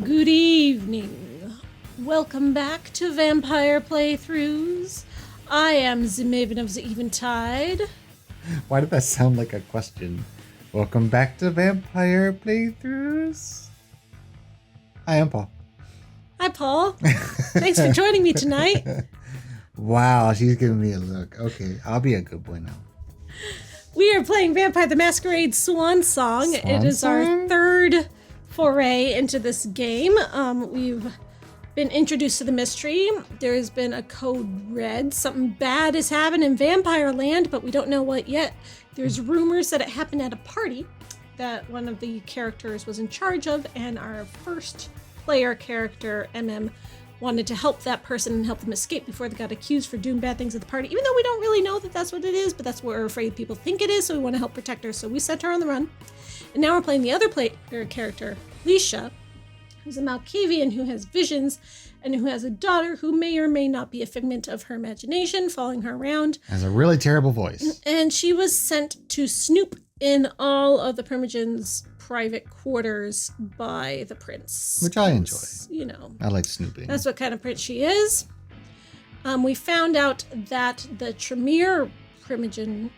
Good evening. Welcome back to Vampire Playthroughs. I am the Maven of the Eventide. Why did that sound like a question? Welcome back to Vampire Playthroughs. Hi, I'm Paul. Hi, Paul. Thanks for joining me tonight. Wow, she's giving me a look. Okay, I'll be a good boy now. We are playing Vampire the Masquerade Swansong. It is our third foray into this game. We've been introduced to the mystery. There's been a code red. Something bad has happened in Vampire Land, but we don't know what yet. There's rumors that it happened at a party that one of the characters was in charge of, and our first player character, MM, wanted to help that person and help them escape before they got accused for doing bad things at the party, even though we don't really know that that's what it is, but that's what we're afraid people think it is, so we want to help protect her, so we sent her on the run. And now we're playing the other player character, Elisa, who's a Malkavian who has visions and who has a daughter who may or may not be a figment of her imagination, following her around. Has a really terrible voice. And she was sent to snoop in all of the Primogen's private quarters by the prince. Which I enjoy. You know. I like snooping. That's what kind of prince she is. We found out that the Tremere Primogen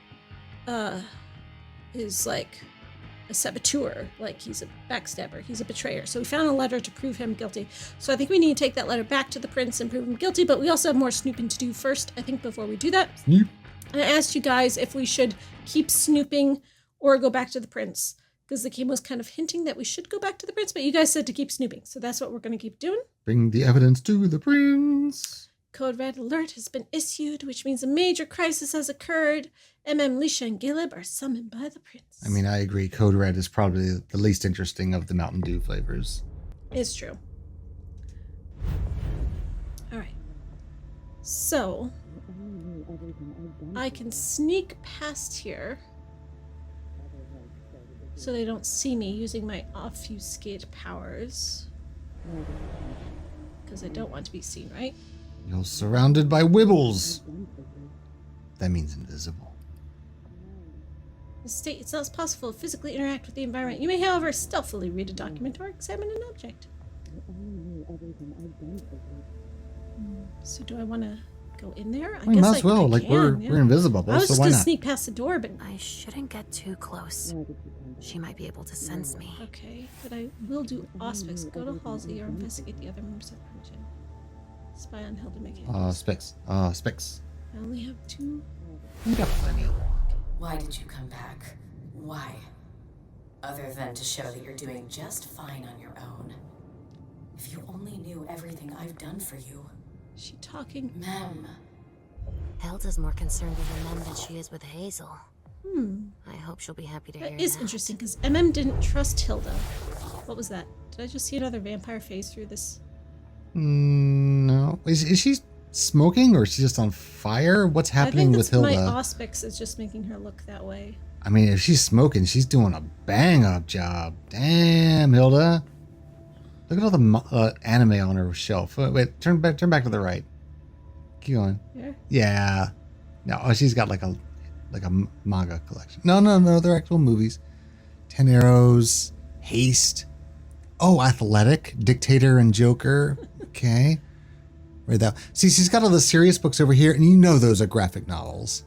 is like a saboteur, like he's a backstabber, he's a betrayer. So we found a letter to prove him guilty. So I think we need to take that letter back to the prince and prove him guilty, but we also have more snooping to do first, I think, before we do that. Snoop. And I asked you guys if we should keep snooping or go back to the prince, because the game was kind of hinting that we should go back to the prince, but you guys said to keep snooping, so that's what we're going to keep doing. Bring the evidence to the prince. Code Red Alert has been issued, which means a major crisis has occurred. Lisha, and Gilib are summoned by the prince. I mean, I agree. Code Red is probably the least interesting of the Mountain Dew flavors. It's true. All right. So, I can sneak past here so they don't see me using my obfuscate powers. Because I don't want to be seen, right? You're surrounded by wibbles. That means invisible. The state, it's not possible to physically interact with the environment. You may, however, stealthily read a document or examine an object. So do I want to go in there? We might as well. Like, we're invisible, I was so just why going to not? sneak past the door, but... I shouldn't get too close. She might be able to sense me. Okay, but I will do auspice. Go to Halsey or investigate the other members of the Primogen. Spy on Hilda McHale. Specs. I only have 2. We got plenty. Why did you come back? Why? Other than to show that you're doing just fine on your own. If you only knew everything I've done for you. Is she talking? Ma'am. Hilda's more concerned with the men than she is with Hazel. I hope she'll be happy to hear that. That is interesting, because MM didn't trust Hilda. What was that? Did I just see another vampire phase through this? No. Is she smoking or is she just on fire? What's happening with Hilda? My auspice is just making her look that way. I mean, if she's smoking, she's doing a bang-up job. Damn, Hilda. Look at all the anime on her shelf. Wait, turn back to the right. Keep going. Here? Yeah. No, she's got like a manga collection. No, they're actual movies. 10 Arrows, Haste. Oh, Athletic, Dictator and Joker. Okay. Right now. See, she's got all the serious books over here, and you know those are graphic novels.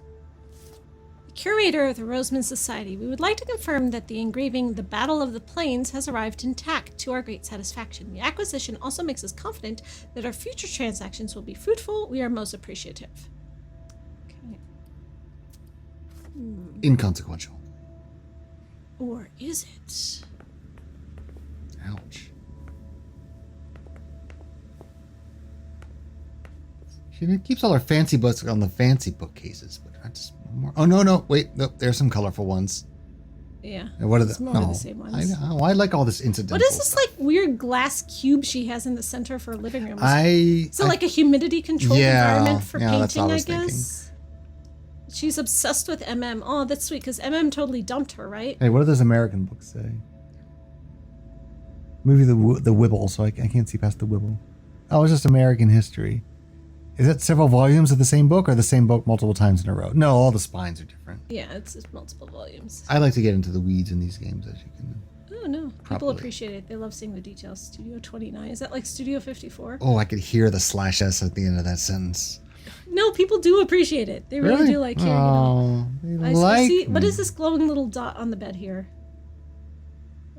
Curator of the Roseman Society, we would like to confirm that the engraving The Battle of the Plains has arrived intact to our great satisfaction. The acquisition also makes us confident that our future transactions will be fruitful. We are most appreciative. Okay. Inconsequential. Or is it? Ouch. She keeps all her fancy books on the fancy bookcases, but I just more. Oh no! Wait, no, there's some colorful ones. Yeah. And what are it's the? more No, of the same ones. I like all this incidental. What is this stuff. like weird glass cube she has in the center for her living room? Is it like a humidity controlled environment for that's painting? what I I was guess. She's obsessed with MM. Oh, that's sweet because MM totally dumped her, right? Hey, what do those American books say? Movie the Wibble, so I can't see past the Wibble. Oh, it's just American history. Is it several volumes of the same book or the same book multiple times in a row? No, all the spines are different. Yeah, it's multiple volumes. I like to get into the weeds in these games, as you can know. Oh, no. People Probably. appreciate it. They love seeing the details. Studio 29. Is that like Studio 54? Oh, I could hear the /s at the end of that sentence. No, people do appreciate it. They really do like hearing it all. They like see. What me. is this glowing little dot on the bed here?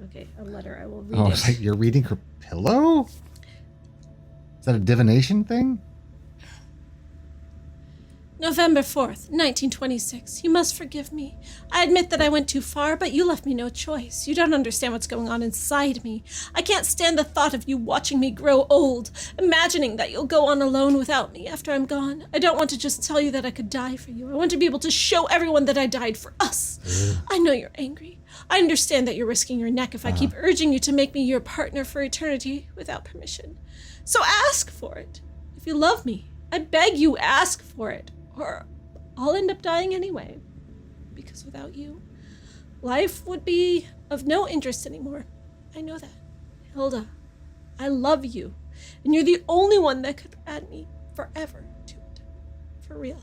Okay, a letter. I will read Oh, it. it's like you're reading her pillow? Is that a divination thing? November 4th, 1926. You must forgive me. I admit that I went too far, but you left me no choice. You don't understand what's going on inside me. I can't stand the thought of you watching me grow old, imagining that you'll go on alone without me after I'm gone. I don't want to just tell you that I could die for you. I want to be able to show everyone that I died for us. I know you're angry. I understand that you're risking your neck if I keep urging you to make me your partner for eternity without permission. So ask for it. If you love me, I beg you, ask for it. Or I'll end up dying anyway. Because without you, life would be of no interest anymore. I know that. Hilda, I love you. And you're the only one that could add me forever to it. For real.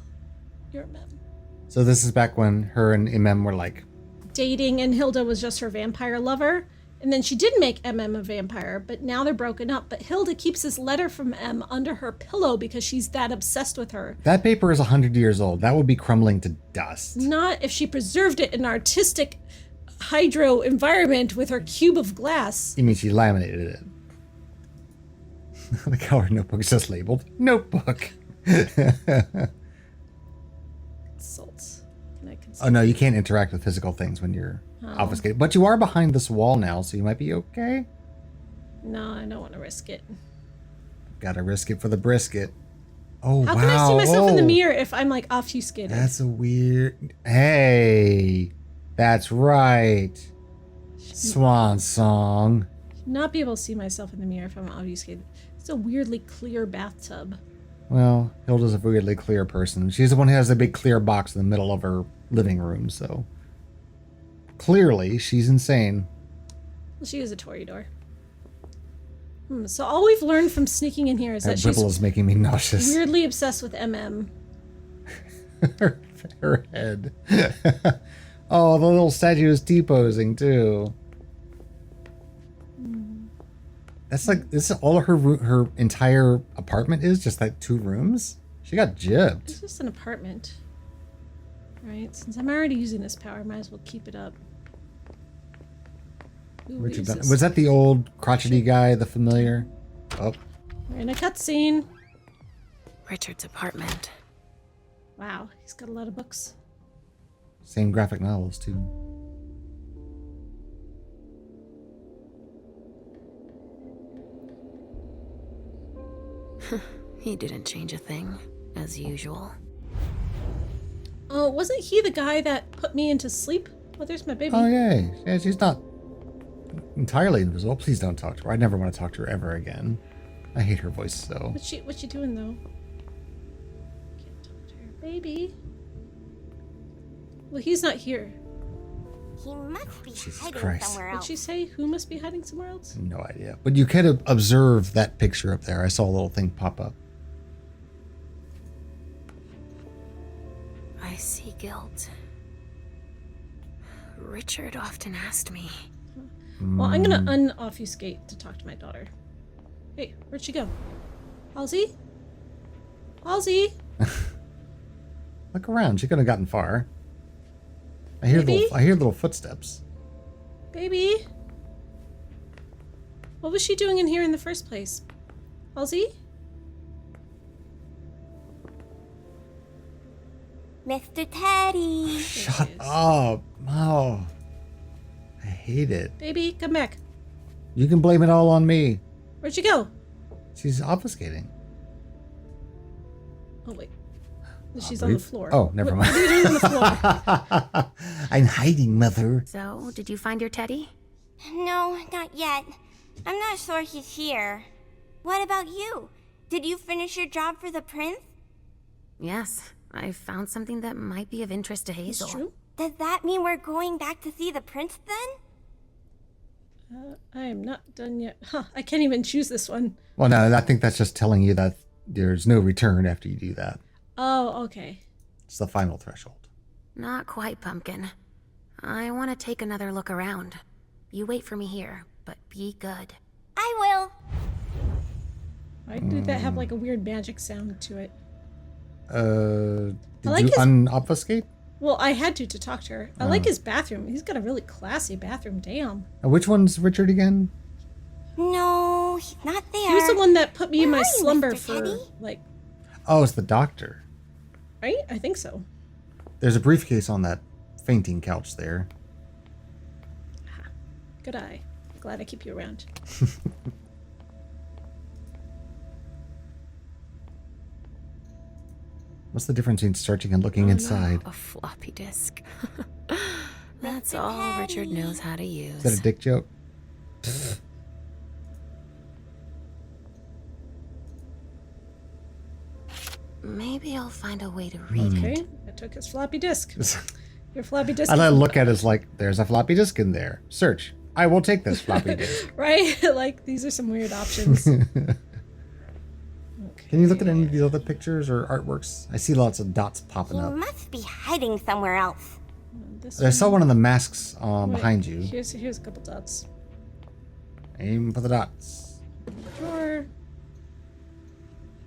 You're a mem. So this is back when her and Imem were like... dating, and Hilda was just her vampire lover. And then she did make MM a vampire, but now they're broken up. But Hilda keeps this letter from M under her pillow because she's that obsessed with her. That paper is 100 years old. That would be crumbling to dust. Not if she preserved it in an artistic hydro environment with her cube of glass. You mean she laminated it? Like how her notebook's just labeled notebook. Salt. Can I consider? Oh no, you can't interact with physical things when you're obfuscated. But you are behind this wall now, so you might be okay. No, I don't want to risk it. Gotta risk it for the brisket. Oh, How wow. can I see myself in the Oh, mirror if I'm like obfuscated? That's a weird... Hey, that's right. Swansong. Not be able to see myself in the mirror if I'm obfuscated. It's a weirdly clear bathtub. Well, Hilda's a weirdly clear person. She's the one who has the big clear box in the middle of her living room, so... Clearly, she's insane. Well, she is a Toreador. So all we've learned from sneaking in here is that That she's Whipple is making me nauseous. weirdly obsessed with MM. her head. Oh, the little statue is T-posing, too. That's like, this is all her entire apartment is? Just like 2 rooms? She got gypped. It's just an apartment. Alright, since I'm already using this power, I might as well keep it up. Ooh, Was that the old crotchety guy, the familiar? Oh. We're in a cutscene. Richard's apartment. Wow, he's got a lot of books. Same graphic novels, too. He didn't change a thing, as usual. Oh, wasn't he the guy that put me into sleep? Oh, there's my baby. Oh, yay. Yeah, she's not entirely invisible. Please don't talk to her. I never want to talk to her ever again. I hate her voice so. What's she doing, though? Can't talk to her. Baby. Well, he's not here. He must be Jesus hiding Christ. somewhere Did else. she say who must be hiding somewhere else? No idea. But you could observe that picture up there. I saw a little thing pop up. I see guilt. Richard often asked me. Well, I'm gonna unobfuscate to talk to my daughter. Hey, where'd she go? Halsey? Halsey? Look around. She could have gotten far. I hear little footsteps. Baby? What was she doing in here in the first place? Halsey? Mr. Teddy. Shut up. Oh. I hate it. Baby, come back. You can blame it all on me. Where'd she go? She's obfuscating. Oh, wait. She's on the floor. Oh, never mind. What are you doing on the floor? I'm hiding, mother. So, did you find your teddy? No, not yet. I'm not sure he's here. What about you? Did you finish your job for the prince? Yes, I found something that might be of interest to It's Hazel. true. Does that mean we're going back to see the prince then? I am not done yet. Huh, I can't even choose this one. Well, no, I think that's just telling you that there's no return after you do that. Oh, okay. It's the final threshold. Not quite, Pumpkin. I want to take another look around. You wait for me here, but be good. I will. Why did that have like a weird magic sound to it? Did like you his- unobfuscate? Well, I had to talk to her. I like his bathroom. He's got a really classy bathroom. Damn. Which one's Richard again? No, he's not there. He was the one that put me in Where my are you, slumber Mr. for Teddy? like, Oh, it's the doctor. right? I think so. There's a briefcase on that fainting couch there. Good eye. Glad I keep you around. What's the difference between searching and looking inside? A floppy disk. That's all Richard knows how to use. Is that a dick joke? Maybe I'll find a way to read it. Okay, I took his floppy disk. Your floppy disk. And I look at it as like, there's a floppy disk in there. Search. I will take this floppy disk. Right? Like, these are some weird options. Okay. Can you look at any of these other pictures or artworks? I see lots of dots popping He up. must be hiding somewhere else. This I saw one of the masks Wait, behind you. Here's a couple dots. Aim for the dots. Drawer.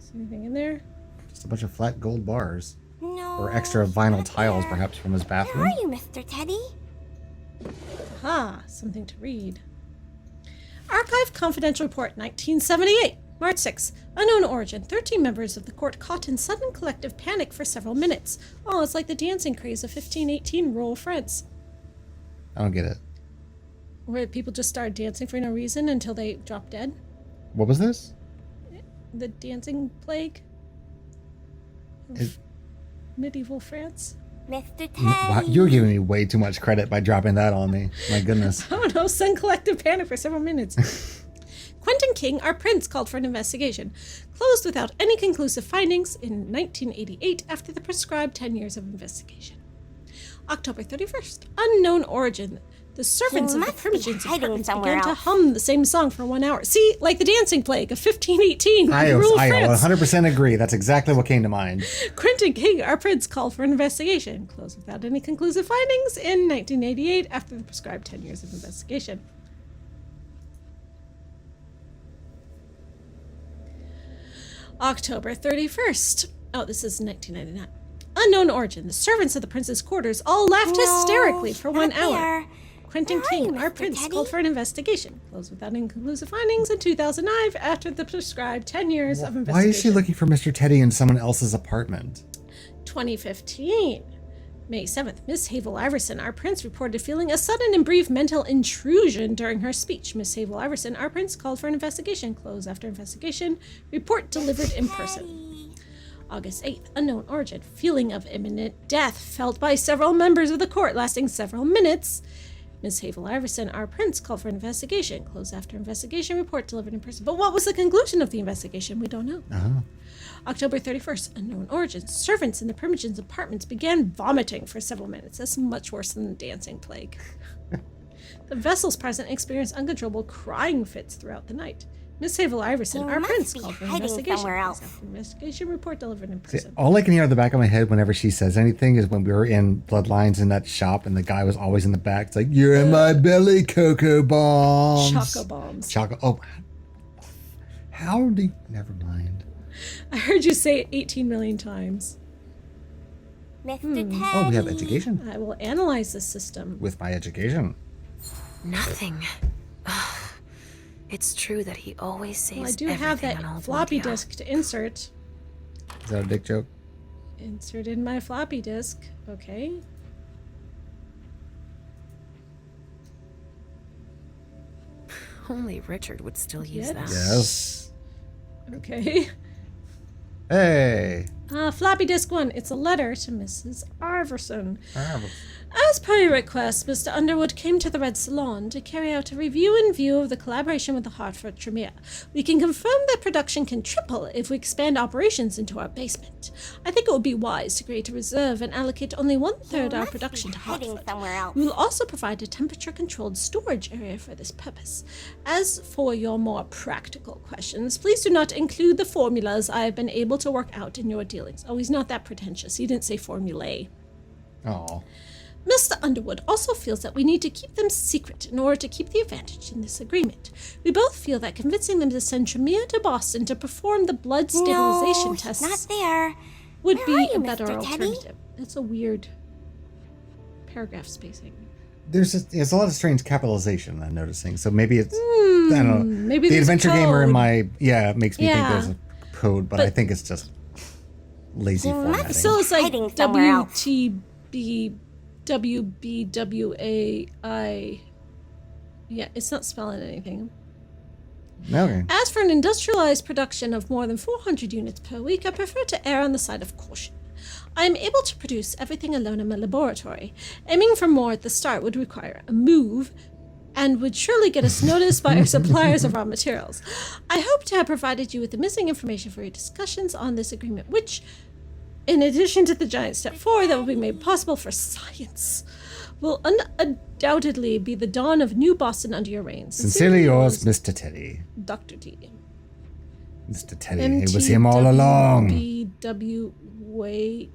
Is anything in there? Just a bunch of flat gold bars. No. Or extra vinyl not tiles, there. perhaps, from his Where bathroom. are you, Mr. Teddy? Aha, something to read. Archive Confidential Report, 1978. March 6. Unknown origin. 13 members of the court caught in sudden collective panic for several minutes. Oh, it's like the dancing craze of 1518 rural France. I don't get it. Where people just started dancing for no reason until they dropped dead. What was this? The dancing plague of It- medieval France. Mr. Teddy. Wow, you're giving me way too much credit by dropping that on me. My goodness. Oh no, sudden collective panic for several minutes. Quentin King, our prince, called for an investigation. Closed without any conclusive findings in 1988 after the prescribed 10 years of investigation. October 31st. Unknown origin. The servants of the must be Primogens hiding apartments somewhere began to else. hum the same song for 1 hour. See, like the dancing plague of 1518 I in rural France. 100% agree. That's exactly what came to mind. Quentin King, our prince, called for an investigation. Closed without any conclusive findings in 1988 after the prescribed 10 years of investigation. October 31st. Oh, this is 1999. Unknown origin. The servants of the prince's quarters all laughed hysterically for 1 not hour. there. Quentin Where are you, King, our Mr. prince, Teddy? called for an investigation. Closed without any conclusive findings in 2009 after the prescribed 10 years of investigation. Why is she looking for Mr. Teddy in someone else's apartment? 2015. May 7th, Miss Havel Iverson, our prince, reported feeling a sudden and brief mental intrusion during her speech. Miss Havel Iverson, our prince, called for an investigation. Closed after investigation. Report delivered in person. August 8th, unknown origin. Feeling of imminent death felt by several members of the court, lasting several minutes. Miss Havel Iverson, our prince, called for an investigation. Closed after investigation. Report delivered in person. But what was the conclusion of the investigation? We don't know. October 31st, unknown origin. Servants in the Primogens' apartments began vomiting for several minutes. That's much worse than the dancing plague. The vessels present experienced uncontrollable crying fits throughout the night. Miss Havel Iverson, He our must prince, be called for an hiding investigation. somewhere else. After investigation, report delivered in See, person. all I can hear at the back of my head whenever she says anything is when we were in Bloodlines in that shop and the guy was always in the back. It's like, you're in my belly, Cocoa Bombs. Choco bombs. Choco. Oh. How do you... Never mind. I heard you say it 18 million times. Mr. Teddy. Oh, we have education. I will analyze this system. With my education. Nothing. Ugh. It's true that he always says Well, I do have everything that on old floppy Lydia. disk to insert. Is that a dick joke? Insert in my floppy disk. Okay. Only Richard would still use Yep. that. Yes. Okay. Hey. Floppy disk 1. It's a letter to Mrs. Iverson. Ah, As per your request, Mr. Underwood came to the Red Salon to carry out a review in view of the collaboration with the Hartford Tremere. We can confirm that production can triple if we expand operations into our basement. I think it would be wise to create a reserve and allocate only 1/3 our must production be to hiding Hartford. somewhere else. We will also provide a temperature-controlled storage area for this purpose. As for your more practical questions, please do not include the formulas I have been able to work out in your dealings. Oh, he's not that pretentious. He didn't say formulae. oh. Mr. Underwood also feels that we need to keep them secret in order to keep the advantage in this agreement. We both feel that convincing them to send Tremere to Boston to perform the blood stabilization tests not there. would Where be are you, a better Mr. Teddy? alternative. That's a weird paragraph spacing. There's a lot of strange capitalization I'm noticing. So maybe it's I don't know. Maybe the there's adventure code. gamer in my makes me think Yeah. there's a code, but I think it's just lazy formatting. So it's like Hiding somewhere else. WTB WBWAI. Yeah, it's not spelling anything. Okay. As for an industrialized production of more than 400 units per week, I prefer to err on the side of caution. I am able to produce everything alone in my laboratory. Aiming for more at the start would require a move and would surely get us noticed by our suppliers of raw materials. I hope to have provided you with the missing information for your discussions on this agreement, which, in addition to the giant step forward that will be made possible for science, will undoubtedly be the dawn of New Boston under your reign. Sincerely yours, Mr. Teddy. Dr. T. Mr. Teddy, it was him all along. MTWBWA.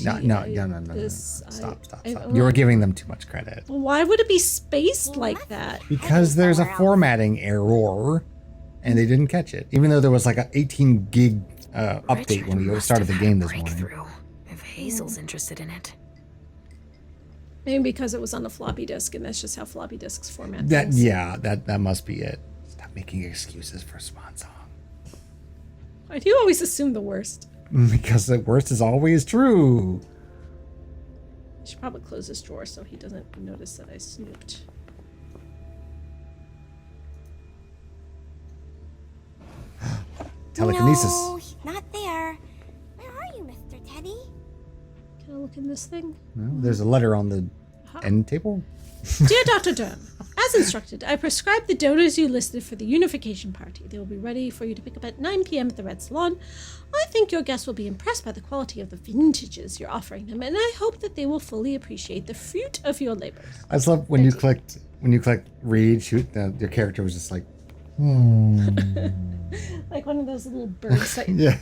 No. Stop. You were giving them too much credit. Why would it be spaced like that? Because there's a formatting error, and they didn't catch it. Even though there was like an 18 gig update when we started the game this morning. If Hazel's interested in it. Maybe because it was on a floppy disk, and that's just how floppy disks format That things. that must be it. Stop making excuses for Swansong. Why do you always assume the worst? Because the worst is always true. I should probably close this drawer so he doesn't notice that I snooped. Telekinesis. No, he's not there. Where are you, Mr. Teddy? Can I look in this thing? Well, there's a letter on the end table. Dear Dr. Durnam, as instructed, I prescribed the donors you listed for the unification party. They will be ready for you to pick up at 9 p.m. at the Red Salon. I think your guests will be impressed by the quality of the vintages you're offering them, and I hope that they will fully appreciate the fruit of your labors. I just love when you clicked read, shoot, your character was just like, Like one of those little birds that yeah.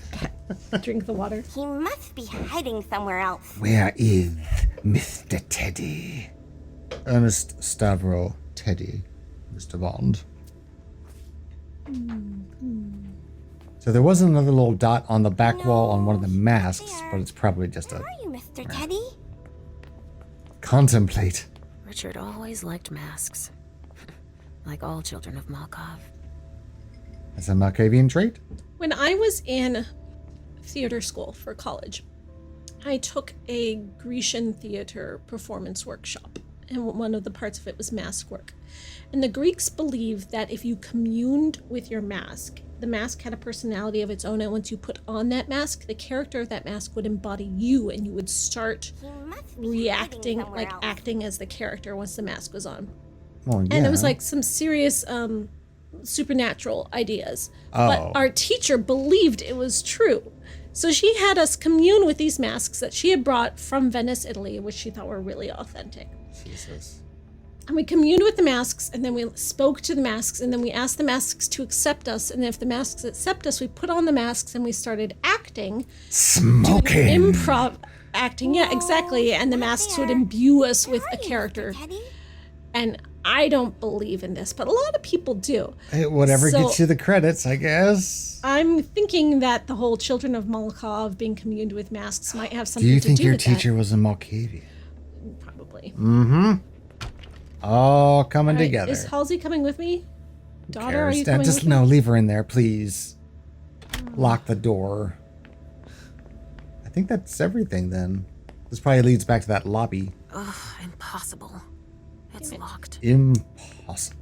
drink the water. He must be hiding somewhere else. Where is Mr. Teddy? Ernest Stavro Teddy, Mr. Bond. So there was another little dot on the back wall on one of the masks, but it's probably just Where a are you, Mr. Teddy? contemplate. Richard always liked masks. Like all children of Malkav. That's a Malkavian trait? When I was in theater school for college, I took a Grecian theater performance workshop, and one of the parts of it was mask work. And the Greeks believed that if you communed with your mask, the mask had a personality of its own, and once you put on that mask, the character of that mask would embody you, and you would start He must be reacting, hiding somewhere like else. acting as the character once the mask was on. Well, yeah. And it was like some serious supernatural ideas. Oh. But our teacher believed it was true. So she had us commune with these masks that she had brought from Venice, Italy, which she thought were really authentic. Jesus. And we communed with the masks, and then we spoke to the masks, and then we asked the masks to accept us. And if the masks accept us, we put on the masks and we started acting. Smoking. Improv acting. Yeah, exactly. And the masks would imbue us with a character. Teddy? And I don't believe in this, but a lot of people do. Hey, whatever So- gets you the credits, I guess. I'm thinking that the whole Children of Malkav being communed with masks might have Do something you to think do your with teacher was a Malkavian? that. Probably. All coming All right, together. is Halsey coming with me? Daughter, are Cares? you coming Just with no, me? leave her in there, please. Lock the door. I think that's everything then. This probably leads back to that lobby. Ugh, impossible. It's locked. Impossible.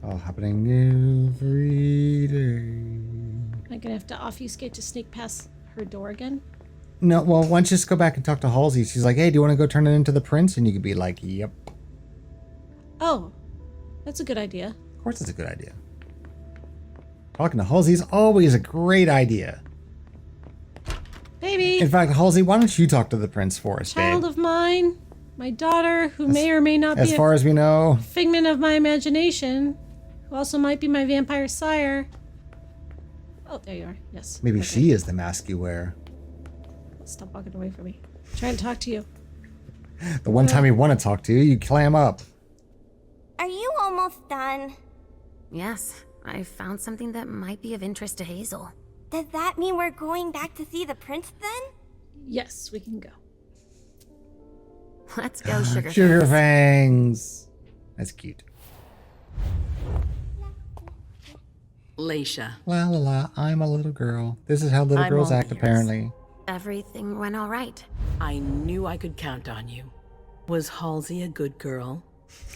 All happening every day. Am I gonna have to obfuscate to sneak past her door again? No, well, why don't you just go back and talk to Halsey? She's like, hey, do you want to go turn it into the prince? And you could be like, yep. Oh, that's a good idea. Of course it's a good idea. Talking to Halsey is always a great idea. Baby, In fact, Halsey, why don't you talk to the prince for us, child babe? of mine, my daughter, who may or may not As be far a as we know. figment of my imagination, who also might be my vampire sire. Oh, there you are. Yes. Maybe Okay. she is the mask you wear. Stop walking away from me. Trying to talk to you. The one time you want to talk to you, you clam up. Are you almost done? Yes, I found something that might be of interest to Hazel. Does that mean we're going back to see the prince then? Yes, we can go. Let's go, Sugar Sugar Fangs. That's cute. Leisha. La la la, I'm a little girl. This is how little I'm girls all act, ears. apparently. Everything went all right. I knew I could count on you. Was Halsey a good girl?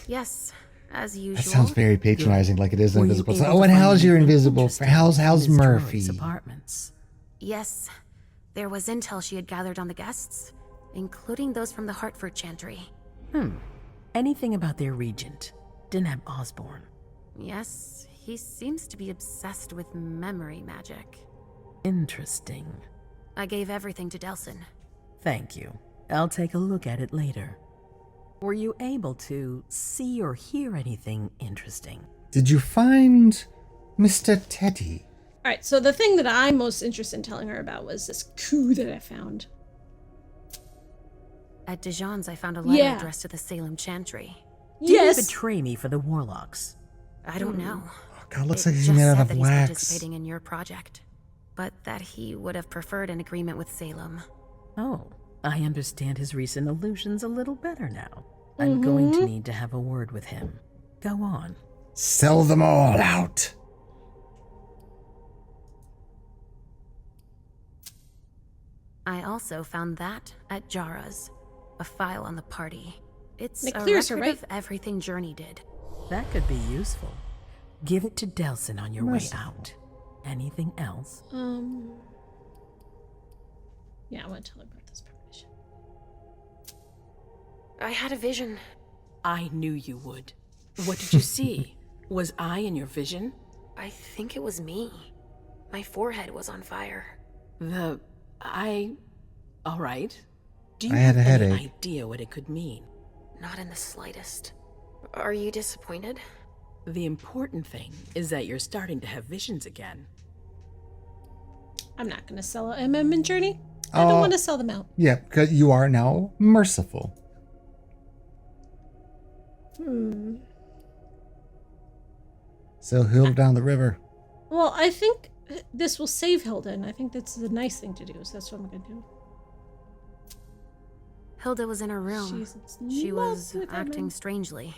Yes, as usual. That sounds very patronizing, like it is in Were you Invisible. able Oh, to and find how's your anything Invisible? interesting How's in Miss Murphy? Troy's apartments? Yes, there was intel she had gathered on the guests, including those from the Hartford Chantry. Anything about their regent, Deneb Osborne? Yes, he seems to be obsessed with memory magic. Interesting. I gave everything to Delsin. Thank you. I'll take a look at it later. Were you able to see or hear anything interesting? Did you find Mr. Teddy? All right, so the thing that I'm most interested in telling her about was this coup that I found. At Dijon's, I found a letter Yeah. addressed to the Salem Chantry. Did you Yes. betray me for the Warlocks? I don't know. Oh, God, looks It like he's just made out said of that he's wax. participating in your project, but that he would have preferred an agreement with Salem. Oh, I understand his recent illusions a little better now. I'm going to need to have a word with him. Go on. Sell them all out. I also found that at Jara's, a file on the party. It's It a clears her, record right? of everything Journey did. That could be useful. Give it to Delsin on your Merciful. way out. Anything else? Yeah, I want to tell her about this premonition. I had a vision. I knew you would. What did you see? Was I in your vision? I think it was me. My forehead was on fire. All right. Do you I had have a any headache. idea what it could mean? Not in the slightest. Are you disappointed? The important thing is that you're starting to have visions again. I'm not going to sell a MM and Journey. I don't want to sell them out. Yeah, because you are now merciful. So Hill down the river. Well, I think this will save Hilda, and I think that's the nice thing to do, so that's what I'm going to do. Hilda was in her room. She's She in love was with acting MM. strangely.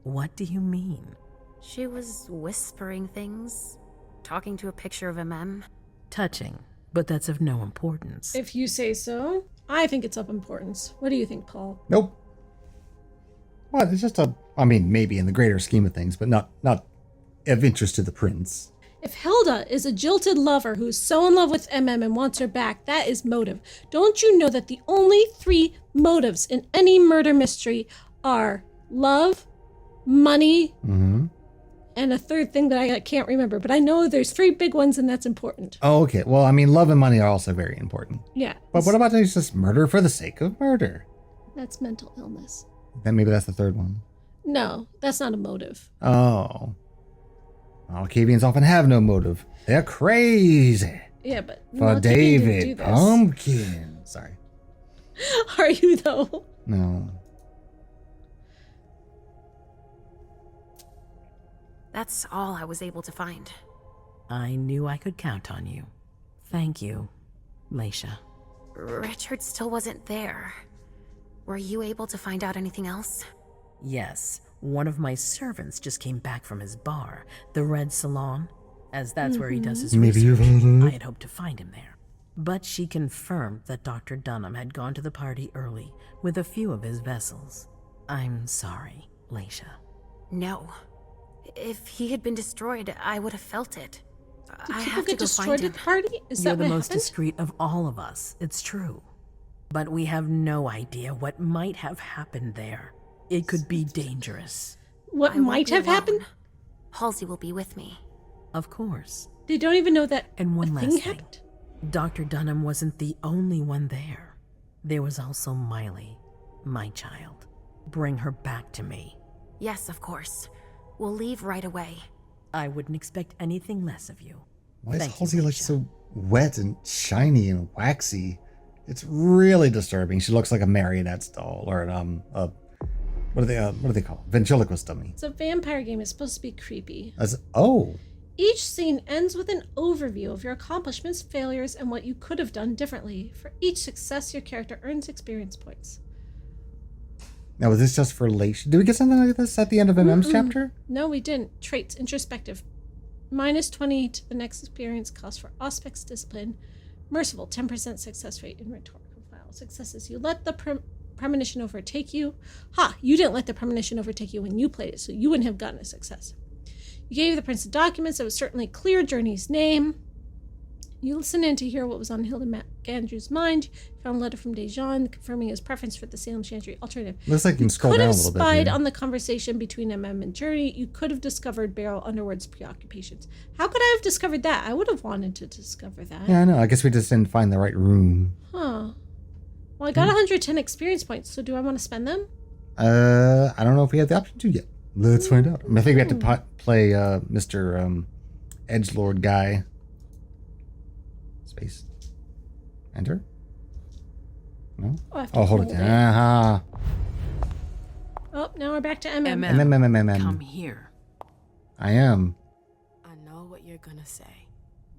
What do you mean? She was whispering things, talking to a picture of MM. Touching, but that's of no importance. If you say so. I think it's of importance. What do you think, Paul? Nope. What? It's just maybe in the greater scheme of things, but not of interest to the prince. If Hilda is a jilted lover who's so in love with MM and wants her back, that is motive. Don't you know that the only 3 motives in any murder mystery are love, money, and a third thing that I can't remember, but I know there's 3 big ones and that's important. Oh, okay. Well, love and money are also very important. Yeah. But what about just murder for the sake of murder? That's mental illness. Then maybe that's the third one. No, that's not a motive. Oh. Malkavians often have no motive. They're crazy. Yeah, but For Malkavian didn't do David this. Pumpkin. Sorry. Are you though? No. That's all I was able to find. I knew I could count on you. Thank you, Leisha. Richard still wasn't there. Were you able to find out anything else? Yes, one of my servants just came back from his bar, the Red Salon, as that's where he does his Maybe you've research. heard of it. I had hoped to find him there. But she confirmed that Dr. Durnam had gone to the party early with a few of his vessels. I'm sorry, Leisha. No. If he had been destroyed, I would have felt it. Did I people have to get go destroyed find at him. the party? Is You're that the what most happened? discreet of all of us, it's true. But we have no idea what might have happened there. It could be dangerous. What I won't might be have alone. happened? Halsey will be with me. Of course. They don't even know that And one a last thing thing. happened. Dr. Durnam wasn't the only one there. There was also Miley, my child. Bring her back to me. Yes, of course. We'll leave right away. I wouldn't expect anything less of you. Why is Thank you, Halsey like Leisha. so wet and shiny and waxy? It's really disturbing. She looks like a marionette doll or what do they call it? Ventriloquist dummy. It's a vampire game. It's supposed to be creepy. Oh. Each scene ends with an overview of your accomplishments, failures, and what you could have done differently. For each success, your character earns experience points. Now, was this just for Leisha? Did we get something like this at the end of MM's chapter? No, we didn't. Traits, introspective. -20 to the next experience cost for aspects, discipline. Merciful, 10% success rate in rhetorical file. Successes. You let the premonition overtake you. You didn't let the premonition overtake you when you played it, so you wouldn't have gotten a success. You gave the prince the documents that was certainly clear Journey's name. You listened in to hear what was on Hilda Gandrew's mind. You found a letter from Dejan confirming his preference for the Salem Chantry alternative. Looks like you can scroll down a little bit. You could have spied on the conversation between MM and Journey. You could have discovered Beryl Underwood's preoccupations. How could I have discovered that? I would have wanted to discover that. Yeah, I know. I guess we just didn't find the right room. Well, I got 110 experience points, so do I want to spend them? I don't know if we have the option to yet. Let's find out. I think we have to play Mr. Edgelord guy. Space. Enter? No? Hold it down. Oh, now we're back to MM. MM. Come here. I am. I know what you're gonna say.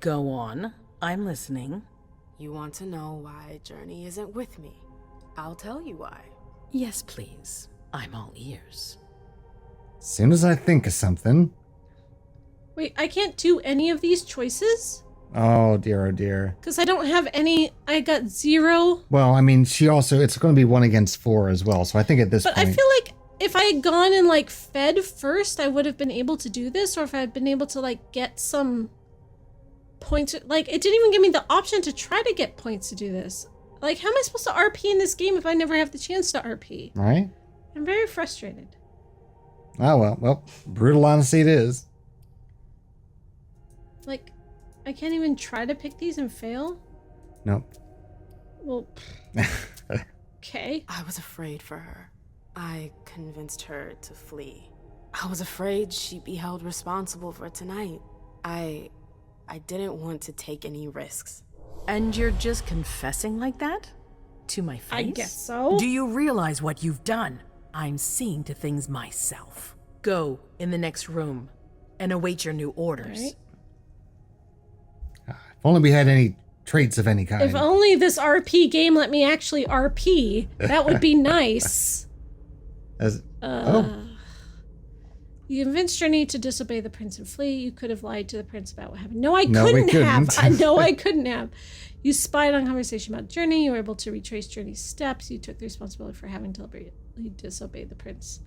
Go on. I'm listening. You want to know why Journey isn't with me. I'll tell you why. Yes, please. I'm all ears. As soon as I think of something. Wait, I can't do any of these choices? Oh dear, oh dear. Because I don't have any. I got 0. Well, I mean, it's going to be 1 against 4 as well. So I think at this point. But I feel like if I had gone and fed first, I would have been able to do this. Or if I had been able to get some points. It didn't even give me the option to try to get points to do this. How am I supposed to RP in this game if I never have the chance to RP? Right? I'm very frustrated. Oh, well, brutal honesty it is. I can't even try to pick these and fail? Nope. Well, okay. I was afraid for her. I convinced her to flee. I was afraid she'd be held responsible for tonight. I didn't want to take any risks. And you're just confessing like that? To my face? I guess so. Do you realize what you've done? I'm seeing to things myself. Go in the next room and await your new orders. Right. If only we had any traits of any kind. If only this RP game let me actually RP, that would be nice. You convinced Journey to disobey the prince and flee. You could have lied to the prince about what happened. No, I couldn't have. I know I couldn't have. You spied on conversation about Journey. You were able to retrace Journey's steps. You took the responsibility for having deliberately disobeyed the prince.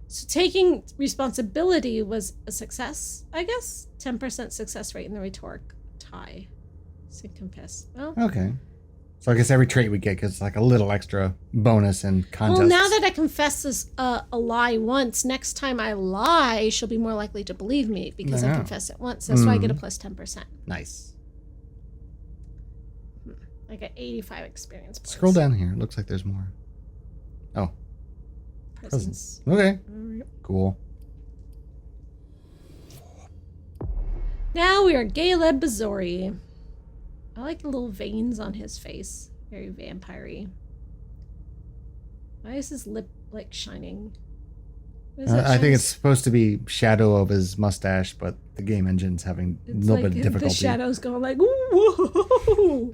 So taking responsibility was a success, I guess. 10% success rate in the rhetoric tie. So confess. Well, okay. So I guess every trait we get gets a little extra bonus in contests. Well, now that I confess this a lie once, next time I lie, she'll be more likely to believe me because I confessed it once. That's why I get a plus 10%. Nice. I got 85 experience points. Scroll down here. It looks like there's more. Oh. Presents. Okay. Cool. Now we are Caleb Bazori. I like the little veins on his face. Very vampire-y. Why is his lip shining? I think it's supposed to be shadow of his mustache, but the game engine's having a little bit of difficulty. The shadow's going whoa.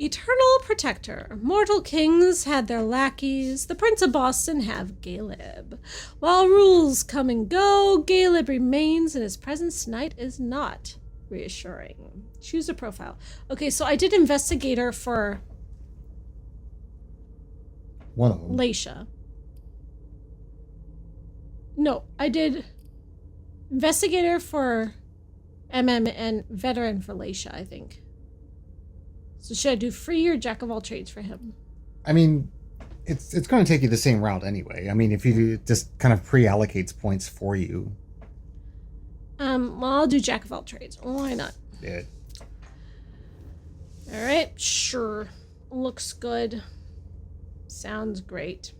Eternal Protector. Mortal kings had their lackeys. The Prince of Boston have Caleb. While rules come and go, Caleb remains, and his presence tonight is not reassuring. Choose a profile. Okay, so I did investigator for one of them. Leisha. No, I did investigator for MM and veteran for Leisha, I think. So should I do free or jack of all trades for him? I mean, it's going to take you the same route anyway. I mean, if you do, it just kind of pre-allocates points for you. Well, I'll do jack of all trades. Why not? Yeah. All right, sure. Looks good. Sounds great.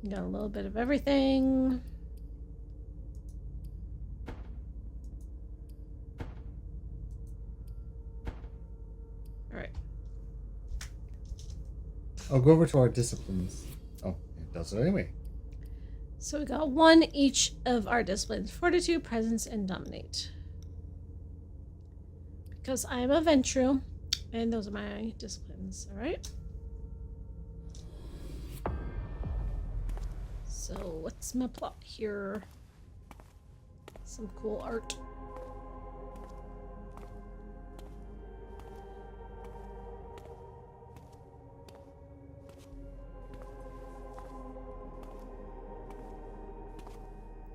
Got a little bit of everything. Oh, go over to our disciplines. Oh, it does it anyway. So we got one each of our disciplines: Fortitude, Presence, and Dominate. Because I am a Ventrue, and those are my disciplines, alright? So what's my plot here? Some cool art.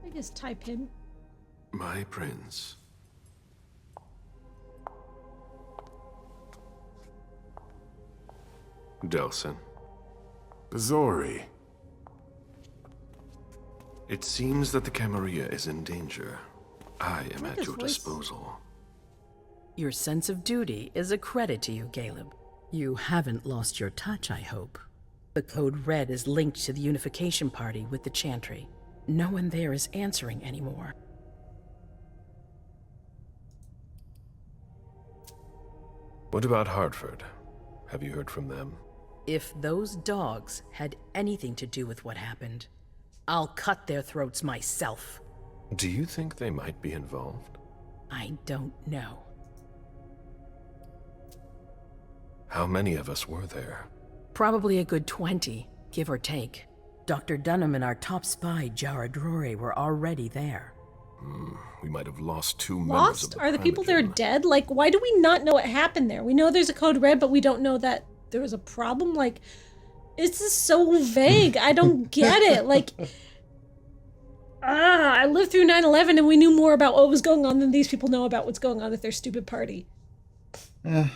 I guess type in. My prince. Delson. Bazori. It seems that the Camarilla is in danger. I am at your disposal. Your sense of duty is a credit to you, Caleb. You haven't lost your touch, I hope. The Code Red is linked to the Unification Party with the Chantry. No one there is answering anymore. What about Hartford? Have you heard from them? If those dogs had anything to do with what happened, I'll cut their throats myself. Do you think they might be involved? I don't know. How many of us were there? Probably a good 20, give or take. Dr. Durnam and our top spy, Jara Drury, were already there. We might have lost 2 members of Lost? the Are the people there Primogen. dead? Like, why do we not know what happened there? We know there's a Code Red, but we don't know that there was a problem. Like, it's just so vague. I don't get it. Like, I lived through 9/11 and we knew more about what was going on than these people know about what's going on at their stupid party. I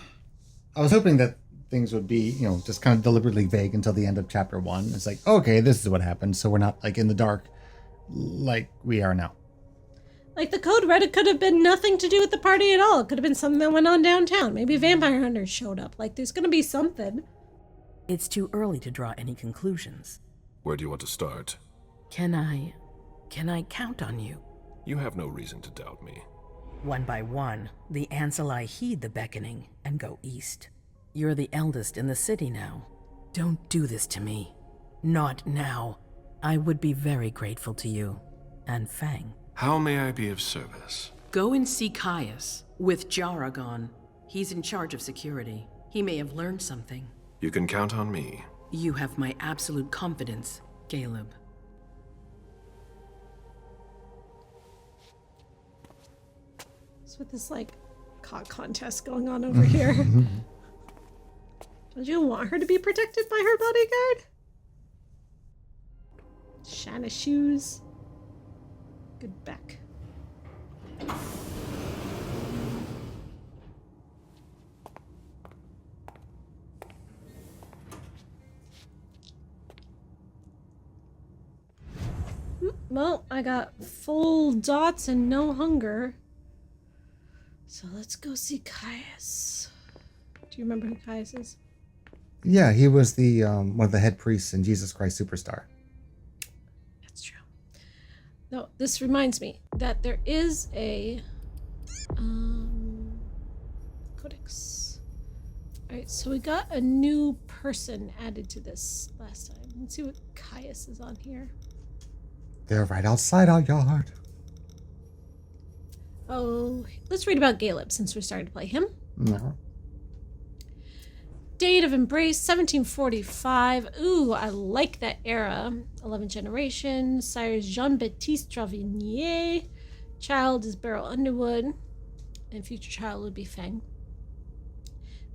was hoping that things would be, just kind of deliberately vague until the end of chapter 1. It's like, okay, this is what happened, so we're not like in the dark like we are now. Like, the Code Red, it could have been nothing to do with the party at all. It could have been something that went on downtown. Maybe vampire hunters showed up. Like, there's gonna be something. It's too early to draw any conclusions. Where do you want to start? Can I count on you? You have no reason to doubt me. One by one, the Ancili heed the beckoning and go east. You're the eldest in the city now. Don't do this to me. Not now. I would be very grateful to you. And Fang. How may I be of service? Go and see Caius. With Jara gone, he's in charge of security. He may have learned something. You can count on me. You have my absolute confidence, Caleb. What's with this, like, cock contest going on over here? Don't you want her to be protected by her bodyguard? Shanna shoes. Good back. Well, I got full dots and no hunger. So let's go see Caius. Do you remember who Caius is? Yeah, he was the one of the head priests in Jesus Christ Superstar. That's true. No, this reminds me that there is a codex. Alright, so we got a new person added to this last time. Let's see what Caius is on here. They're right outside our yard. Oh, let's read about Caleb since we're starting to play him. No. Date of Embrace, 1745. Ooh, I like that era. 11th generation. Sire Jean-Baptiste Travignier. Child is Beryl Underwood. And future child would be Fang.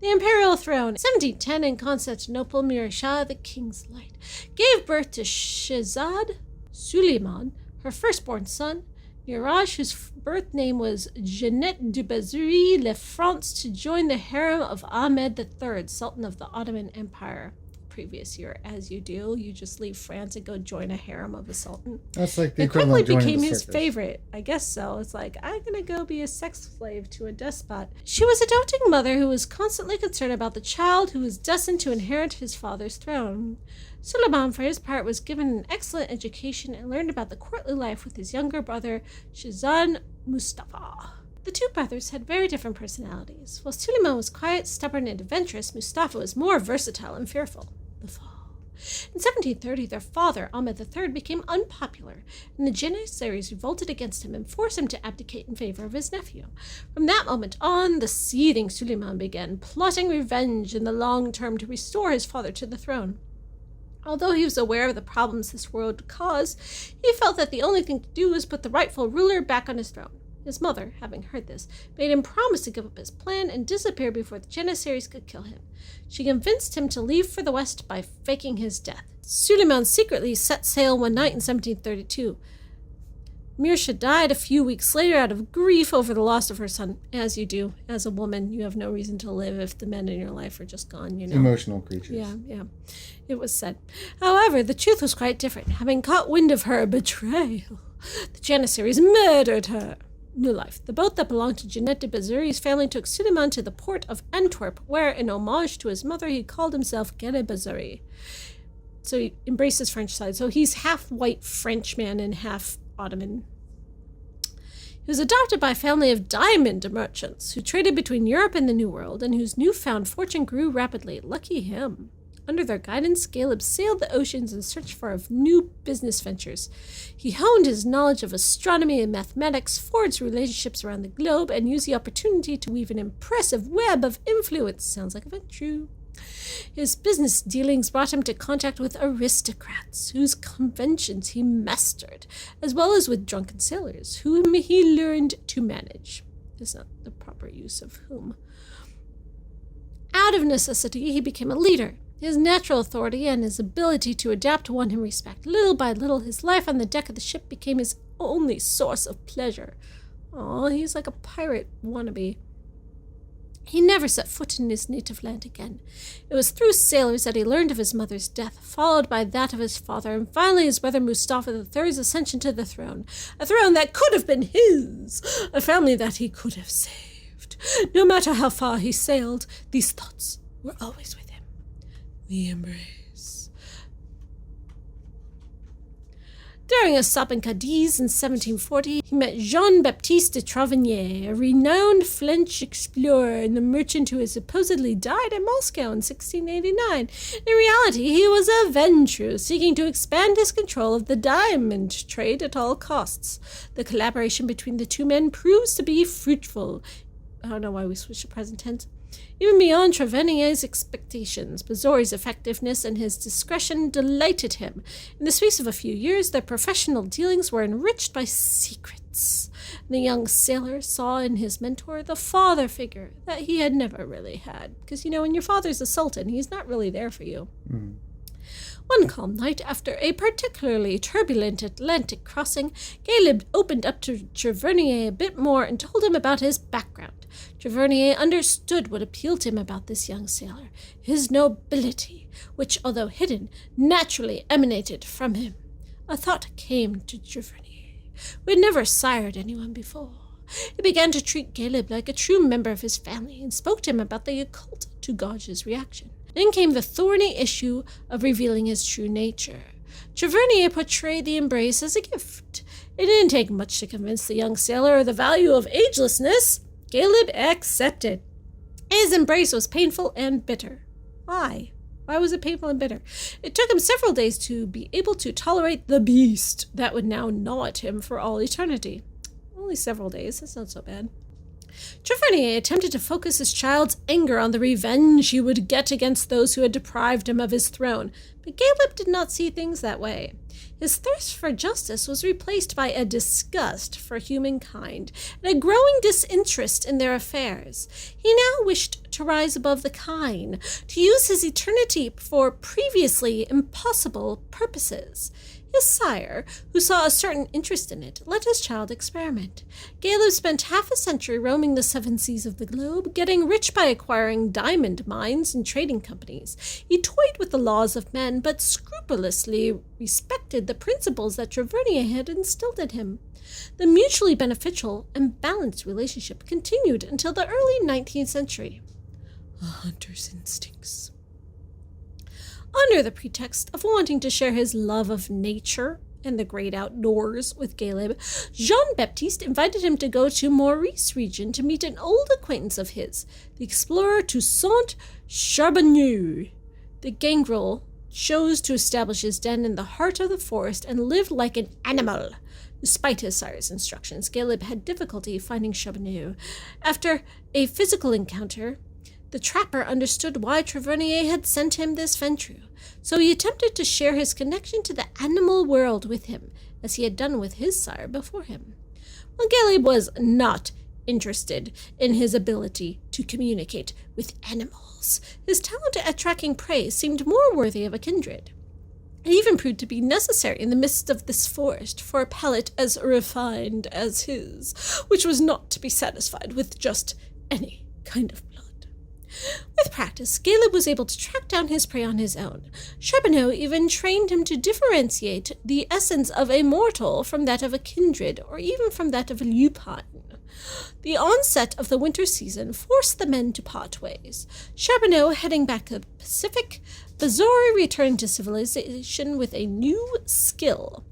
The Imperial Throne, 1710 in Constantinople, Mirsha, the King's Light, gave birth to Shehzad Suleiman, her firstborn son, Miraj, whose birth name was Jeannette de Bazouri, left France to join the harem of Ahmed III, Sultan of the Ottoman Empire. Previous year, as you do, you just leave France and go join a harem of a sultan. That's like the It quickly equivalent of joining became the his circus. favorite. I guess so. It's like, I'm gonna go be a sex slave to a despot. She was a doting mother who was constantly concerned about the child who was destined to inherit his father's throne. Suleiman, for his part, was given an excellent education and learned about the courtly life with his younger brother, Shehzad Mustafa. The two brothers had very different personalities. While Suleiman was quiet, stubborn, and adventurous, Mustafa was more versatile and fearful. the fall. In 1730, their father, Ahmed III, became unpopular, and the Janissaries revolted against him and forced him to abdicate in favor of his nephew. From that moment on, the seething Suleiman began plotting revenge in the long term to restore his father to the throne. Although he was aware of the problems this world would cause, he felt that the only thing to do was put the rightful ruler back on his throne. His mother, having heard this, made him promise to give up his plan and disappear before the Janissaries could kill him. She convinced him to leave for the west by faking his death. Suleiman secretly set sail one night in 1732. Mirsha died a few weeks later out of grief over the loss of her son. As you do. As a woman, you have no reason to live if the men in your life are just gone, you know. Emotional creatures. Yeah. It was said. However, the truth was quite different. Having caught wind of her betrayal, the Janissaries murdered her. New life. The boat that belonged to Jeanette de Bazuri's family took Suleiman to the port of Antwerp, where, in homage to his mother, he called himself Gere Bazuri. So he embraced his French side. So he's half white Frenchman and half Ottoman. He was adopted by a family of diamond merchants who traded between Europe and the New World, and whose newfound fortune grew rapidly. Lucky him. Under their guidance, Caleb sailed the oceans in search for new business ventures. He honed his knowledge of astronomy and mathematics, forged relationships around the globe, and used the opportunity to weave an impressive web of influence. Sounds like a Ventrue. His business dealings brought him to contact with aristocrats, whose conventions he mastered, as well as with drunken sailors, whom he learned to manage. Is not the proper use of whom. Out of necessity, he became a leader. His natural authority and his ability to adapt won him respect. Little by little, his life on the deck of the ship became his only source of pleasure. Oh, he's like a pirate wannabe. He never set foot in his native land again. It was through sailors that he learned of his mother's death, followed by that of his father, and finally his brother Mustafa III's ascension to the throne. A throne that could have been his, a family that he could have saved. No matter how far he sailed, these thoughts were always with him. The embrace. During a stop in Cadiz in 1740, he met Jean-Baptiste de Travagnier, a renowned French explorer and the merchant who had supposedly died in Moscow in 1689. In reality, he was a Ventrue, seeking to expand his control of the diamond trade at all costs. The collaboration between the two men proves to be fruitful. I don't know why we switched to present tense. Even beyond Travagnier's expectations, Bazori's effectiveness and his discretion delighted him. In the space of a few years, their professional dealings were enriched by secrets. The young sailor saw in his mentor the father figure that he had never really had. Because, you know, when your father's a sultan, he's not really there for you. One calm night, after a particularly turbulent Atlantic crossing, Caleb opened up to Travagnier a bit more and told him about his background. Travagnier understood what appealed to him about this young sailor, his nobility, which, although hidden, naturally emanated from him. A thought came to Travagnier, who had never sired anyone before. He began to treat Caleb like a true member of his family and spoke to him about the occult to gauge his reaction. Then came the thorny issue of revealing his true nature. Travagnier portrayed the embrace as a gift. It didn't take much to convince the young sailor of the value of agelessness. Caleb accepted. His embrace was painful and bitter. Why? Why was it painful and bitter? It took him several days to be able to tolerate the beast that would now gnaw at him for all eternity. Only several days, that's not so bad. Travagnier attempted to focus his child's anger on the revenge he would get against those who had deprived him of his throne, but Caleb did not see things that way. His thirst for justice was replaced by a disgust for humankind and a growing disinterest in their affairs. He now wished to rise above the kine, to use his eternity for previously impossible purposes. His sire, who saw a certain interest in it, let his child experiment. Caleb spent half a century roaming the 7 seas of the globe, getting rich by acquiring diamond mines and trading companies. He toyed with the laws of men, but scrupulously respected the principles that Travagnier had instilled in him. The mutually beneficial and balanced relationship continued until the early 19th century. A hunter's instincts. Under the pretext of wanting to share his love of nature and the great outdoors with Caleb, Jean-Baptiste invited him to go to Maurice region to meet an old acquaintance of his, the explorer Toussaint Charbonneau. The gangrel chose to establish his den in the heart of the forest and lived like an animal. Despite his sire's instructions, Caleb had difficulty finding Chabanneau. After a physical encounter, the trapper understood why Tavernier had sent him this Ventrue, so he attempted to share his connection to the animal world with him, as he had done with his sire before him. While Caleb was not interested in his ability to communicate with animals, his talent at tracking prey seemed more worthy of a kindred. It even proved to be necessary in the midst of this forest for a palate as refined as his, which was not to be satisfied with just any kind of blood. With practice, Caleb was able to track down his prey on his own. Chabanneau even trained him to differentiate the essence of a mortal from that of a kindred, or even from that of a lupine. The onset of the winter season forced the men to part ways. Chabanneau heading back to the Pacific, Bazori returned to civilization with a new skill.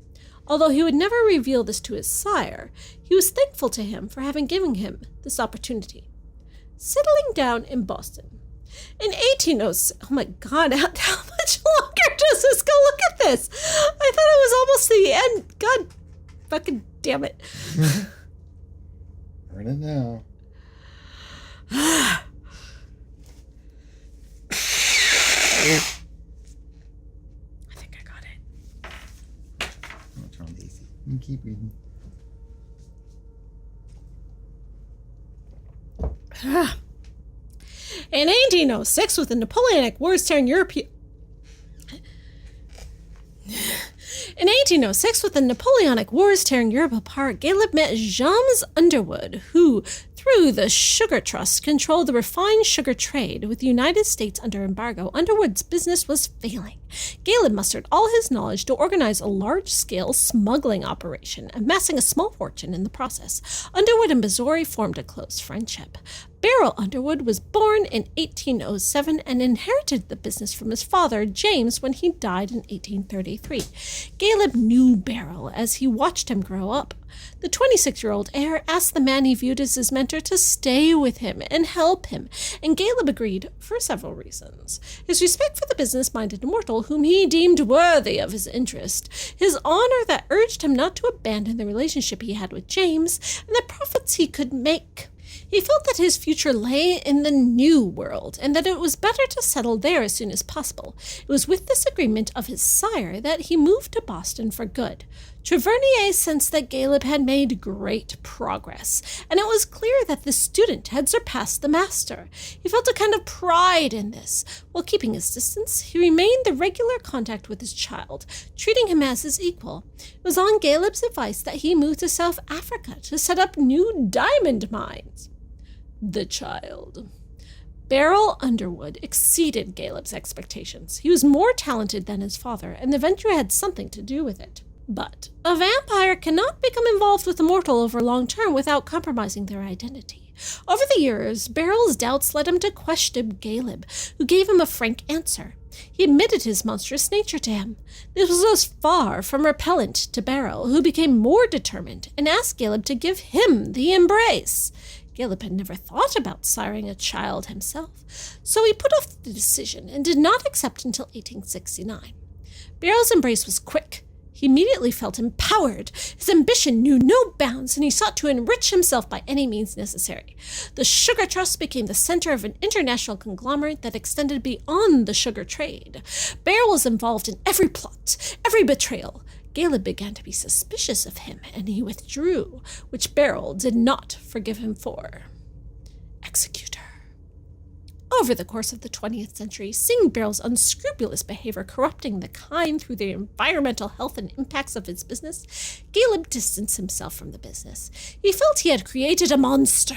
Although he would never reveal this to his sire, he was thankful to him for having given him this opportunity. Settling down in Boston. In 1806, oh my god, how much longer does this go? Look at this! I thought it was almost the end. God fucking damn it. Burn it now. I think I got it. What's wrong, Daisy? You can keep reading. In 1806, with the Napoleonic Wars tearing Europe... In 1806, with the Napoleonic Wars tearing Europe apart, Caleb met James Underwood, who, through the Sugar Trust, controlled the refined sugar trade. With the United States under embargo, Underwood's business was failing. Caleb mustered all his knowledge to organize a large-scale smuggling operation, amassing a small fortune in the process. Underwood and Bazori formed a close friendship. Beryl Underwood was born in 1807 and inherited the business from his father, James, when he died in 1833. Caleb knew Beryl as he watched him grow up. The 26-year-old heir asked the man he viewed as his mentor to stay with him and help him, and Caleb agreed for several reasons. His respect for the business-minded mortal whom he deemed worthy of his interest, his honor that urged him not to abandon the relationship he had with James, and the profits he could make. He felt that his future lay in the New World, and that it was better to settle there as soon as possible. It was with this agreement of his sire that he moved to Boston for good. Tavernier sensed that Caleb had made great progress, and it was clear that the student had surpassed the master. He felt a kind of pride in this. While keeping his distance, he remained in regular contact with his child, treating him as his equal. It was on Caleb's advice that he moved to South Africa to set up new diamond mines. The child. Beryl Underwood exceeded Caleb's expectations. He was more talented than his father, and the venture had something to do with it. But a vampire cannot become involved with a mortal over long term without compromising their identity. Over the years, Beryl's doubts led him to question Caleb, who gave him a frank answer. He admitted his monstrous nature to him. This was far from repellent to Beryl, who became more determined and asked Caleb to give him the embrace. Caleb had never thought about siring a child himself, so he put off the decision and did not accept until 1869. Beryl's embrace was quick. He immediately felt empowered. His ambition knew no bounds, and he sought to enrich himself by any means necessary. The Sugar Trust became the center of an international conglomerate that extended beyond the sugar trade. Beryl was involved in every plot, every betrayal. Caleb began to be suspicious of him, and he withdrew, which Beryl did not forgive him for. Executor. Over the course of the 20th century, seeing Beryl's unscrupulous behavior corrupting the kind through the environmental health and impacts of his business, Caleb distanced himself from the business. He felt he had created a monster,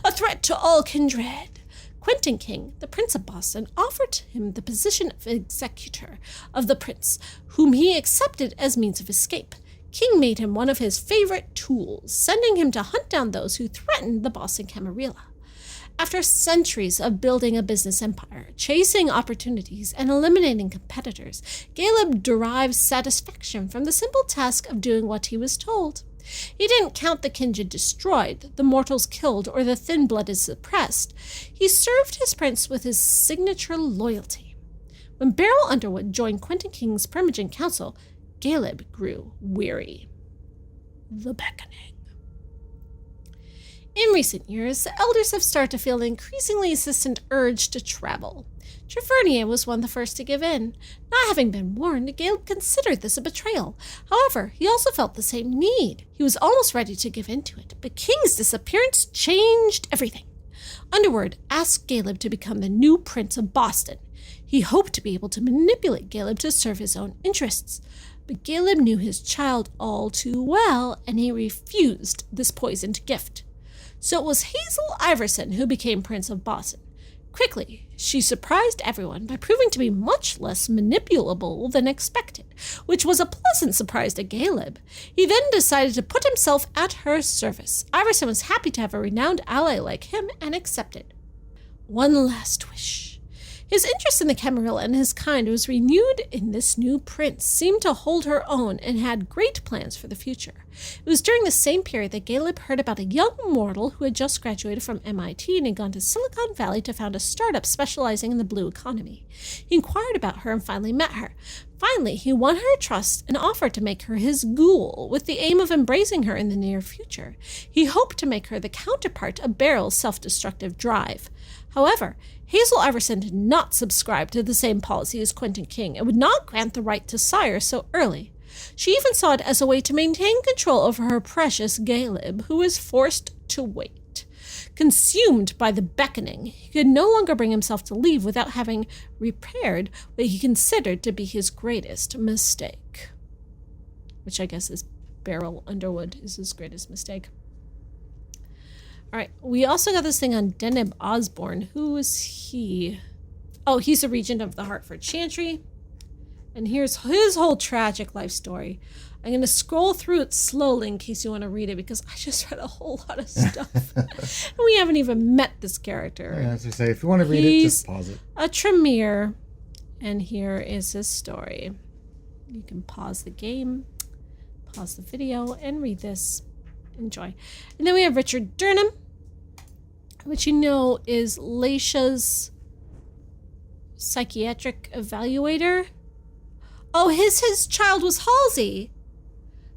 a threat to all kindred. Quentin King, the Prince of Boston, offered him the position of executor of the prince, whom he accepted as means of escape. King made him one of his favorite tools, sending him to hunt down those who threatened the Boston Camarilla. After centuries of building a business empire, chasing opportunities, and eliminating competitors, Caleb derived satisfaction from the simple task of doing what he was told. He didn't count the kindred destroyed, the mortals killed, or the thin-blooded suppressed. He served his prince with his signature loyalty. When Beryl Underwood joined Quentin King's Primogent Council, Caleb grew weary. The Beckoning. In recent years, the elders have started to feel an increasingly insistent urge to travel. Tavernier was one of the first to give in. Not having been warned, Caleb considered this a betrayal. However, he also felt the same need. He was almost ready to give in to it, but King's disappearance changed everything. Underwood asked Caleb to become the new Prince of Boston. He hoped to be able to manipulate Caleb to serve his own interests. But Caleb knew his child all too well, and he refused this poisoned gift. So it was Hazel Iverson who became Prince of Boston. Quickly, she surprised everyone by proving to be much less manipulable than expected, which was a pleasant surprise to Caleb. He then decided to put himself at her service. Iverson was happy to have a renowned ally like him and accepted. One last wish. His interest in the Camarilla and his kind was renewed in this new prince, seemed to hold her own, and had great plans for the future. It was during the same period that Caleb heard about a young mortal who had just graduated from MIT and had gone to Silicon Valley to found a startup specializing in the blue economy. He inquired about her and finally met her. Finally, he won her trust and offered to make her his ghoul, with the aim of embracing her in the near future. He hoped to make her the counterpart of Beryl's self-destructive drive. However, Hazel Iverson did not subscribe to the same policy as Quentin King and would not grant the right to sire so early. She even saw it as a way to maintain control over her precious Caleb, who was forced to wait. Consumed by the beckoning, he could no longer bring himself to leave without having repaired what he considered to be his greatest mistake. Which I guess is Beryl Underwood is his greatest mistake. All right, we also got this thing on Deneb Osborne. Who is he? Oh, he's a regent of the Hartford Chantry. And here's his whole tragic life story. I'm going to scroll through it slowly in case you want to read it, because I just read a whole lot of stuff. And we haven't even met this character. Yeah, as I say, if you want to read it, just pause it. A Tremere. And here is his story. You can pause the game, pause the video, and read this. Enjoy. And then we have Richard Durnam, which you know is Leisha's psychiatric evaluator. Oh, his child was Halsey.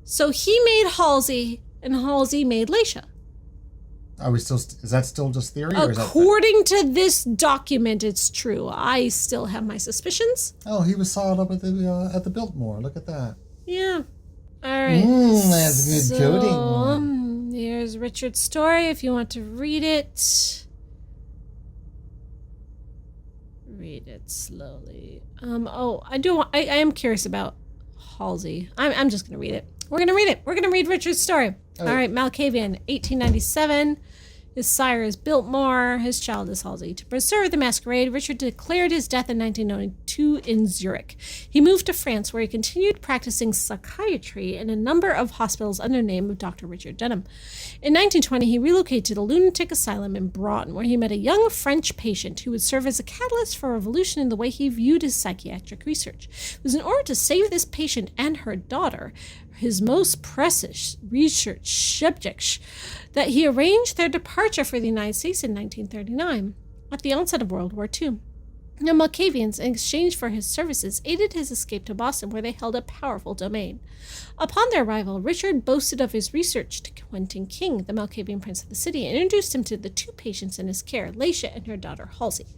So he made Halsey, and Halsey made Leisha. Are we still? Is that still just theory? Or According to this document, it's true. I still have my suspicions. Oh, he was solid up at the Biltmore. Look at that. Yeah. All right. That's good coding. Here's Richard's story. If you want to read it, read it slowly. I am curious about Halsey. I'm just gonna read it. We're gonna read it. We're gonna read Richard's story. All right, Malkavian, 1897. His sire is Biltmore. His child is Halsey. To preserve the masquerade, Richard declared his death in 1992 in Zurich. He moved to France, where he continued practicing psychiatry in a number of hospitals under the name of Dr. Richard Durnam. In 1920, he relocated to the lunatic asylum in Broughton, where he met a young French patient who would serve as a catalyst for a revolution in the way he viewed his psychiatric research. It was in order to save this patient and her daughter, his most precious research subjects, that he arranged their departure for the United States in 1939, at the onset of World War II. The Malkavians, in exchange for his services, aided his escape to Boston, where they held a powerful domain. Upon their arrival, Richard boasted of his research to Quentin King, the Malkavian prince of the city, and introduced him to the two patients in his care, Leisha and her daughter Halsey.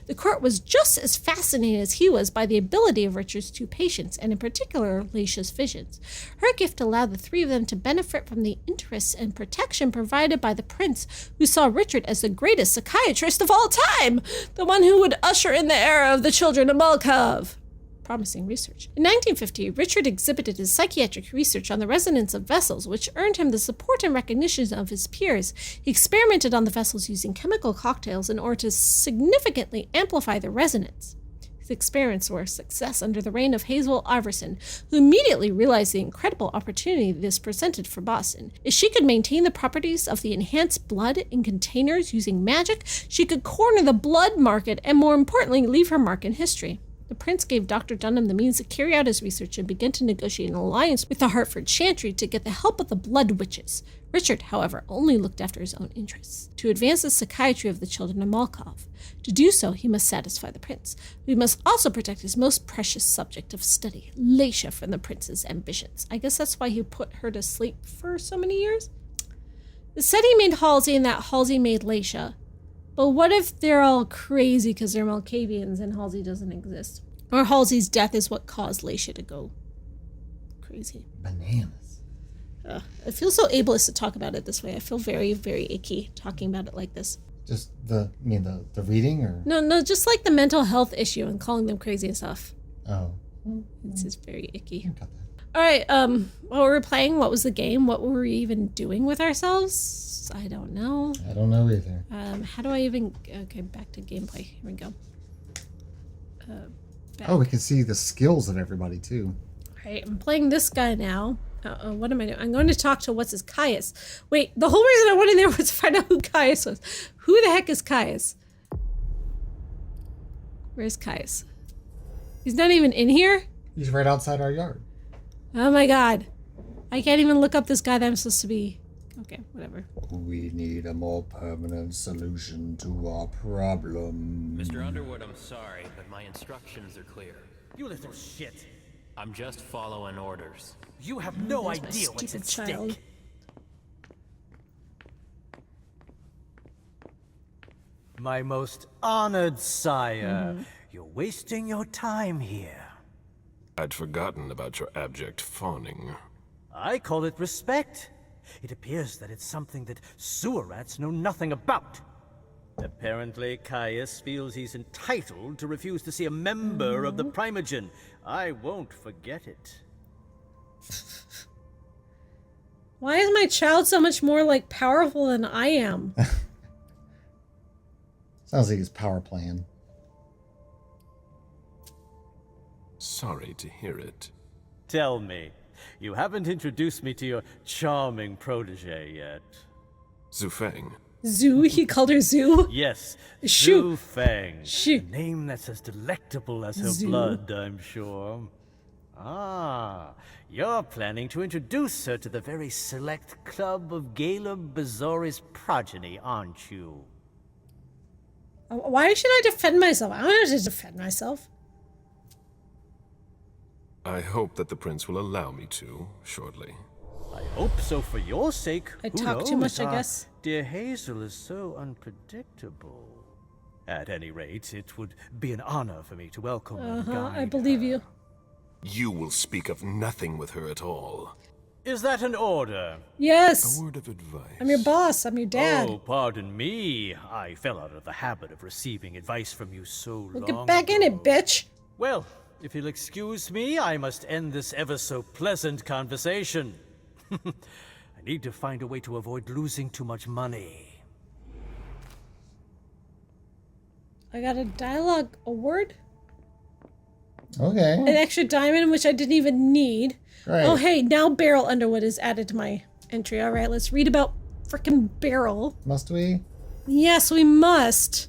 The court was just as fascinated as he was by the ability of Richard's two patients, and in particular, Leisha's visions. Her gift allowed the three of them to benefit from the interests and protection provided by the prince, who saw Richard as the greatest psychiatrist of all time, the one who would usher in the era of the children of Malkav. Promising research. In 1950, Richard exhibited his psychiatric research on the resonance of vessels, which earned him the support and recognition of his peers. He experimented on the vessels using chemical cocktails in order to significantly amplify the resonance. His experiments were a success under the reign of Hazel Iverson, who immediately realized the incredible opportunity this presented for Boston. If she could maintain the properties of the enhanced blood in containers using magic, she could corner the blood market and, more importantly, leave her mark in history. The prince gave Dr. Durnam the means to carry out his research and begin to negotiate an alliance with the Hartford Chantry to get the help of the Blood Witches. Richard, however, only looked after his own interests, to advance the psychiatry of the children of Malkav. To do so, he must satisfy the prince. But he must also protect his most precious subject of study, Leisha, from the prince's ambitions. I guess that's why he put her to sleep for so many years? It said he made Halsey and that Halsey made Leisha. But what if they're all crazy because they're Malkavians and Halsey doesn't exist? Or Halsey's death is what caused Leisha to go crazy. Bananas. It feels so ableist to talk about it this way. I feel very, very icky talking about it like this. Just the reading, or? No, just like the mental health issue and calling them crazy and stuff. Oh. It's just very icky. Got that. All right, what were we playing? What was the game? What were we even doing with ourselves? I don't know. I don't know either. How do I even... Okay, back to gameplay. Here we go. We can see the skills of everybody, too. All right, I'm playing this guy now. What am I doing? I'm going to talk to what's his Caius. Wait, the whole reason I went in there was to find out who Caius was. Who the heck is Caius? Where's Caius? He's not even in here? He's right outside our yard. Oh my god. I can't even look up this guy that I'm supposed to be. Okay, whatever. We need a more permanent solution to our problem. Mr. Underwood, I'm sorry, but my instructions are clear. You little shit. I'm just following orders. You have no There's idea my what's stupid at child. stake. My most honored sire, you're wasting your time here. I'd forgotten about your abject fawning. I call it respect. It appears that it's something that sewer rats know nothing about. Apparently, Caius feels he's entitled to refuse to see a member of the Primogen. I won't forget it. Why is my child so much more, like, powerful than I am? Sounds like his power plan. Sorry to hear it. Tell me, you haven't introduced me to your charming protege yet. Zufeng. Zoo? He called her Zoo? Yes, Shoo. Zufeng. Shoo. A name that's as delectable as her Zoo. blood, I'm sure. Ah, you're planning to introduce her to the very select club of Caleb Bazori's progeny, aren't you? Why should I defend myself? I don't have to defend myself. I hope that the prince will allow me to, shortly. I hope so for your sake. I Who talk too knows? much, I guess. Dear Hazel is so unpredictable. At any rate, it would be an honor for me to welcome and guide I believe her. you. You will speak of nothing with her at all. Is that an order? Yes. A word of advice. I'm your boss. I'm your dad. Oh, pardon me. I fell out of the habit of receiving advice from you so long Get back in it, bitch. Well, if you'll excuse me, I must end this ever so pleasant conversation. I need to find a way to avoid losing too much money. I got a dialogue award. Okay. An extra diamond, which I didn't even need. Right. Oh, hey, now Beryl Underwood is added to my entry. All right, let's read about frickin' Beryl. Must we? Yes, we must.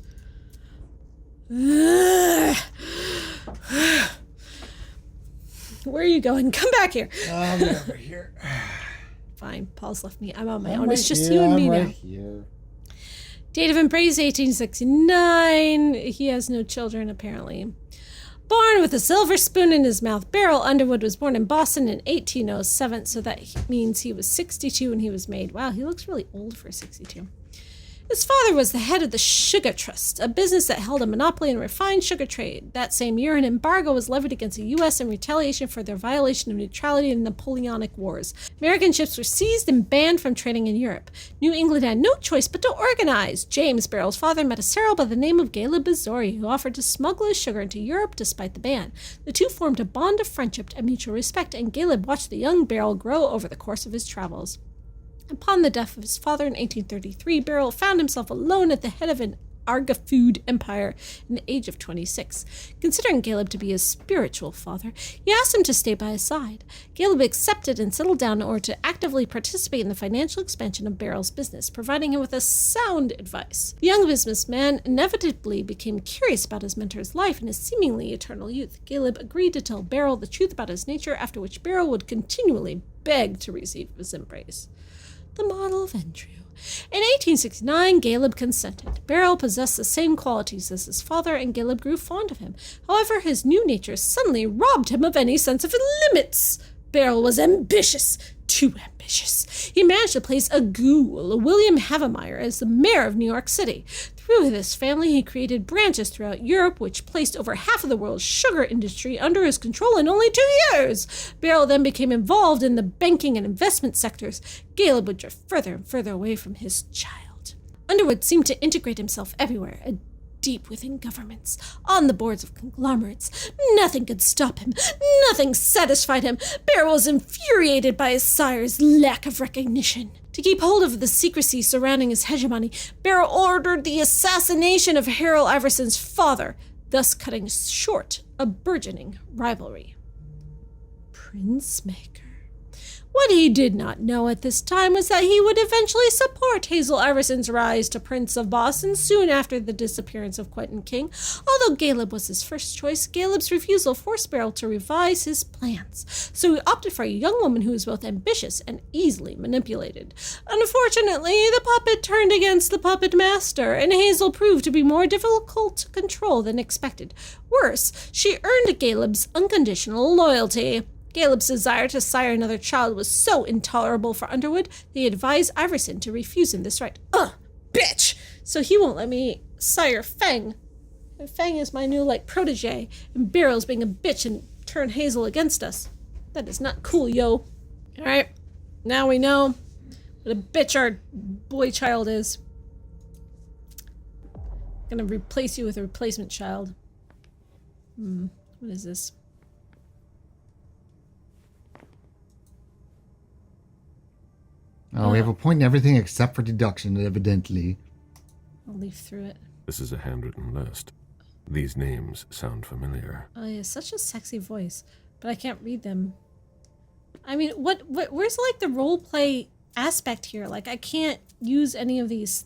Where are you going? Come back here. I'm over here. Fine, Paul's left me. I'm on my own. Right It's just here, you and me I'm now. right here. Date of embrace 1869. He has no children, apparently. Born with a silver spoon in his mouth, Beryl Underwood was born in Boston in 1807, so that means he was 62 when he was made. Wow, he looks really old for 62. His father was the head of the Sugar Trust, a business that held a monopoly in refined sugar trade. That same year, an embargo was levied against the U.S. in retaliation for their violation of neutrality in the Napoleonic Wars. American ships were seized and banned from trading in Europe. New England had no choice but to organize. James, Beryl's father, met a Cyril by the name of Caleb Bazori, who offered to smuggle his sugar into Europe despite the ban. The two formed a bond of friendship and mutual respect, and Caleb watched the young Beryl grow over the course of his travels. Upon the death of his father in 1833, Beryl found himself alone at the head of an Argafood Empire in the age of 26. Considering Caleb to be his spiritual father, he asked him to stay by his side. Caleb accepted and settled down in order to actively participate in the financial expansion of Beryl's business, providing him with a sound advice. The young businessman inevitably became curious about his mentor's life and his seemingly eternal youth. Caleb agreed to tell Beryl the truth about his nature, after which Beryl would continually beg to receive his embrace. The model Ventrue. In 1869, Caleb consented. Beryl possessed the same qualities as his father, and Caleb grew fond of him. However, his new nature suddenly robbed him of any sense of limits. Beryl was ambitious, too ambitious. He managed to place a ghoul, William Havemeyer, as the mayor of New York City. Through this family, he created branches throughout Europe, which placed over half of the world's sugar industry under his control in only 2 years. Beryl then became involved in the banking and investment sectors. Caleb would drift further and further away from his child. Underwood seemed to integrate himself everywhere, deep within governments, on the boards of conglomerates. Nothing could stop him. Nothing satisfied him. Beryl was infuriated by his sire's lack of recognition. To keep hold of the secrecy surrounding his hegemony, Beryl ordered the assassination of Harold Iverson's father, thus cutting short a burgeoning rivalry. Prince Maker. What he did not know at this time was that he would eventually support Hazel Iverson's rise to Prince of Boston soon after the disappearance of Quentin King. Although Caleb was his first choice, Caleb's refusal forced Beryl to revise his plans, so he opted for a young woman who was both ambitious and easily manipulated. Unfortunately, the puppet turned against the puppet master, and Hazel proved to be more difficult to control than expected. Worse, she earned Caleb's unconditional loyalty. Caleb's desire to sire another child was so intolerable for Underwood that he advised Iverson to refuse him this right. Bitch! So he won't let me sire Fang. And Fang is my new, protege, and Beryl's being a bitch and turn Hazel against us. That is not cool, yo. Alright, now we know what a bitch our boy child is. I'm gonna replace you with a replacement child. What is this? Oh, we have a point in everything except for deduction, evidently. I'll leaf through it. This is a handwritten list. These names sound familiar. Oh, he has such a sexy voice, but I can't read them. I mean, where's the role play aspect here? I can't use any of these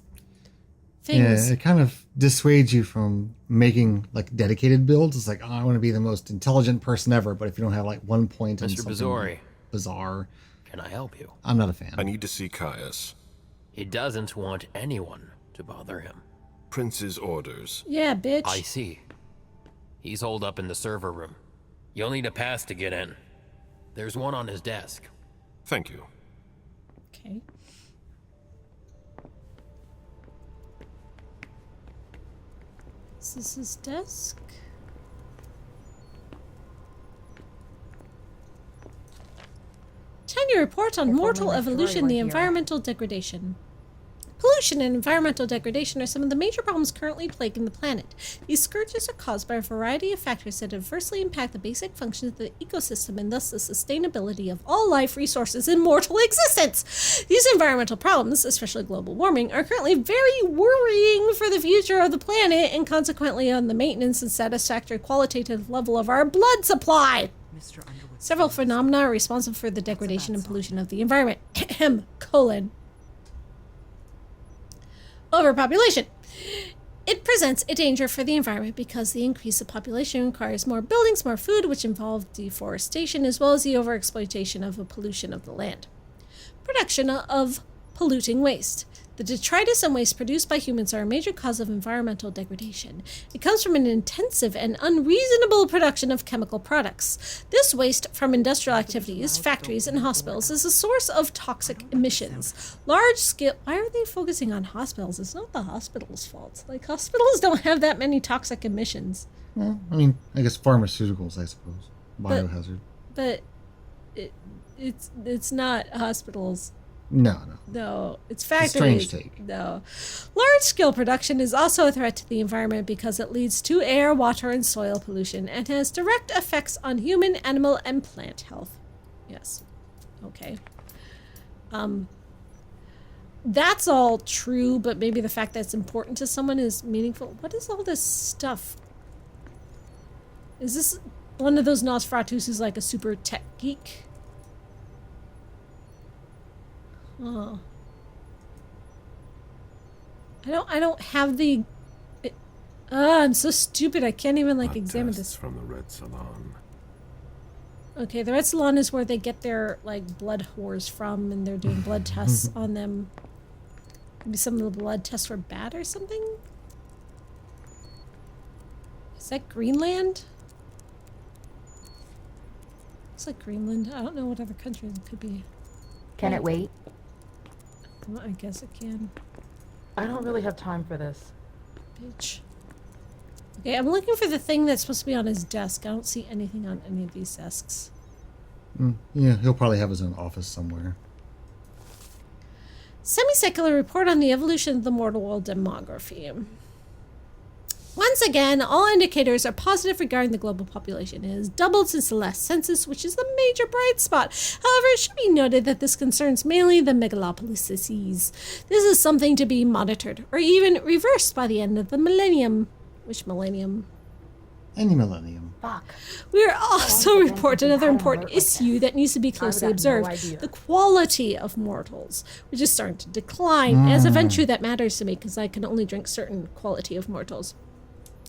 things. Yeah, it kind of dissuades you from making dedicated builds. It's I want to be the most intelligent person ever, but if you don't have 1 point in Mr. something bizarre. Can I help you? I'm not a fan. I need to see Caius. He doesn't want anyone to bother him. Prince's orders. Yeah, bitch. I see. He's holed up in the server room. You'll need a pass to get in. There's one on his desk. Thank you. Okay. Is this his desk? Tenure report on mortal evolution, the environmental degradation. Pollution and environmental degradation are some of the major problems currently plaguing the planet. These scourges are caused by a variety of factors that adversely impact the basic functions of the ecosystem and thus the sustainability of all life resources in mortal existence. These environmental problems, especially global warming, are currently very worrying for the future of the planet and consequently on the maintenance and satisfactory qualitative level of our blood supply. Several phenomena are responsible for the degradation and pollution of the environment. Overpopulation. It presents a danger for the environment because the increase of population requires more buildings, more food, which involve deforestation, as well as the overexploitation of the pollution of the land. Production of polluting waste. The detritus and waste produced by humans are a major cause of environmental degradation. It comes from an intensive and unreasonable production of chemical products. This waste from industrial activities, factories, and hospitals is a source of toxic emissions. Large-scale... Why are they focusing on hospitals? It's not the hospital's fault. Hospitals don't have that many toxic emissions. Well, I guess pharmaceuticals, I suppose. Biohazard. But it's not hospitals. No, it's factories. Strange take. No. Large-scale production is also a threat to the environment because it leads to air, water, and soil pollution and has direct effects on human, animal, and plant health. Yes. Okay. that's all true, but maybe the fact that it's important to someone is meaningful. What is all this stuff? Is this one of those Nosferatus who's like a super tech geek? Huh. I don't have the... I'm so stupid. I can't even like examine this. From the Red Salon. Okay, the Red Salon is where they get their like blood whores from, and they're doing blood tests on them. Maybe some of the blood tests were bad or something? Is that Greenland? Looks like Greenland. I don't know what other country it could be. Can it wait? Well, I guess it can. I don't really have time for this. Bitch. Okay, I'm looking for the thing that's supposed to be on his desk. I don't see anything on any of these desks. Yeah, he'll probably have his own office somewhere. Semi-secular report on the evolution of the mortal world demography. Once again, all indicators are positive regarding the global population. It has doubled since the last census, which is the major bright spot. However, it should be noted that this concerns mainly the megalopolises. This is something to be monitored, or even reversed by the end of the millennium. Which millennium? Any millennium. Fuck. We are also report another important issue that needs to be closely observed. The quality of mortals, which is starting to decline. As a Ventrue, that matters to me because I can only drink certain quality of mortals.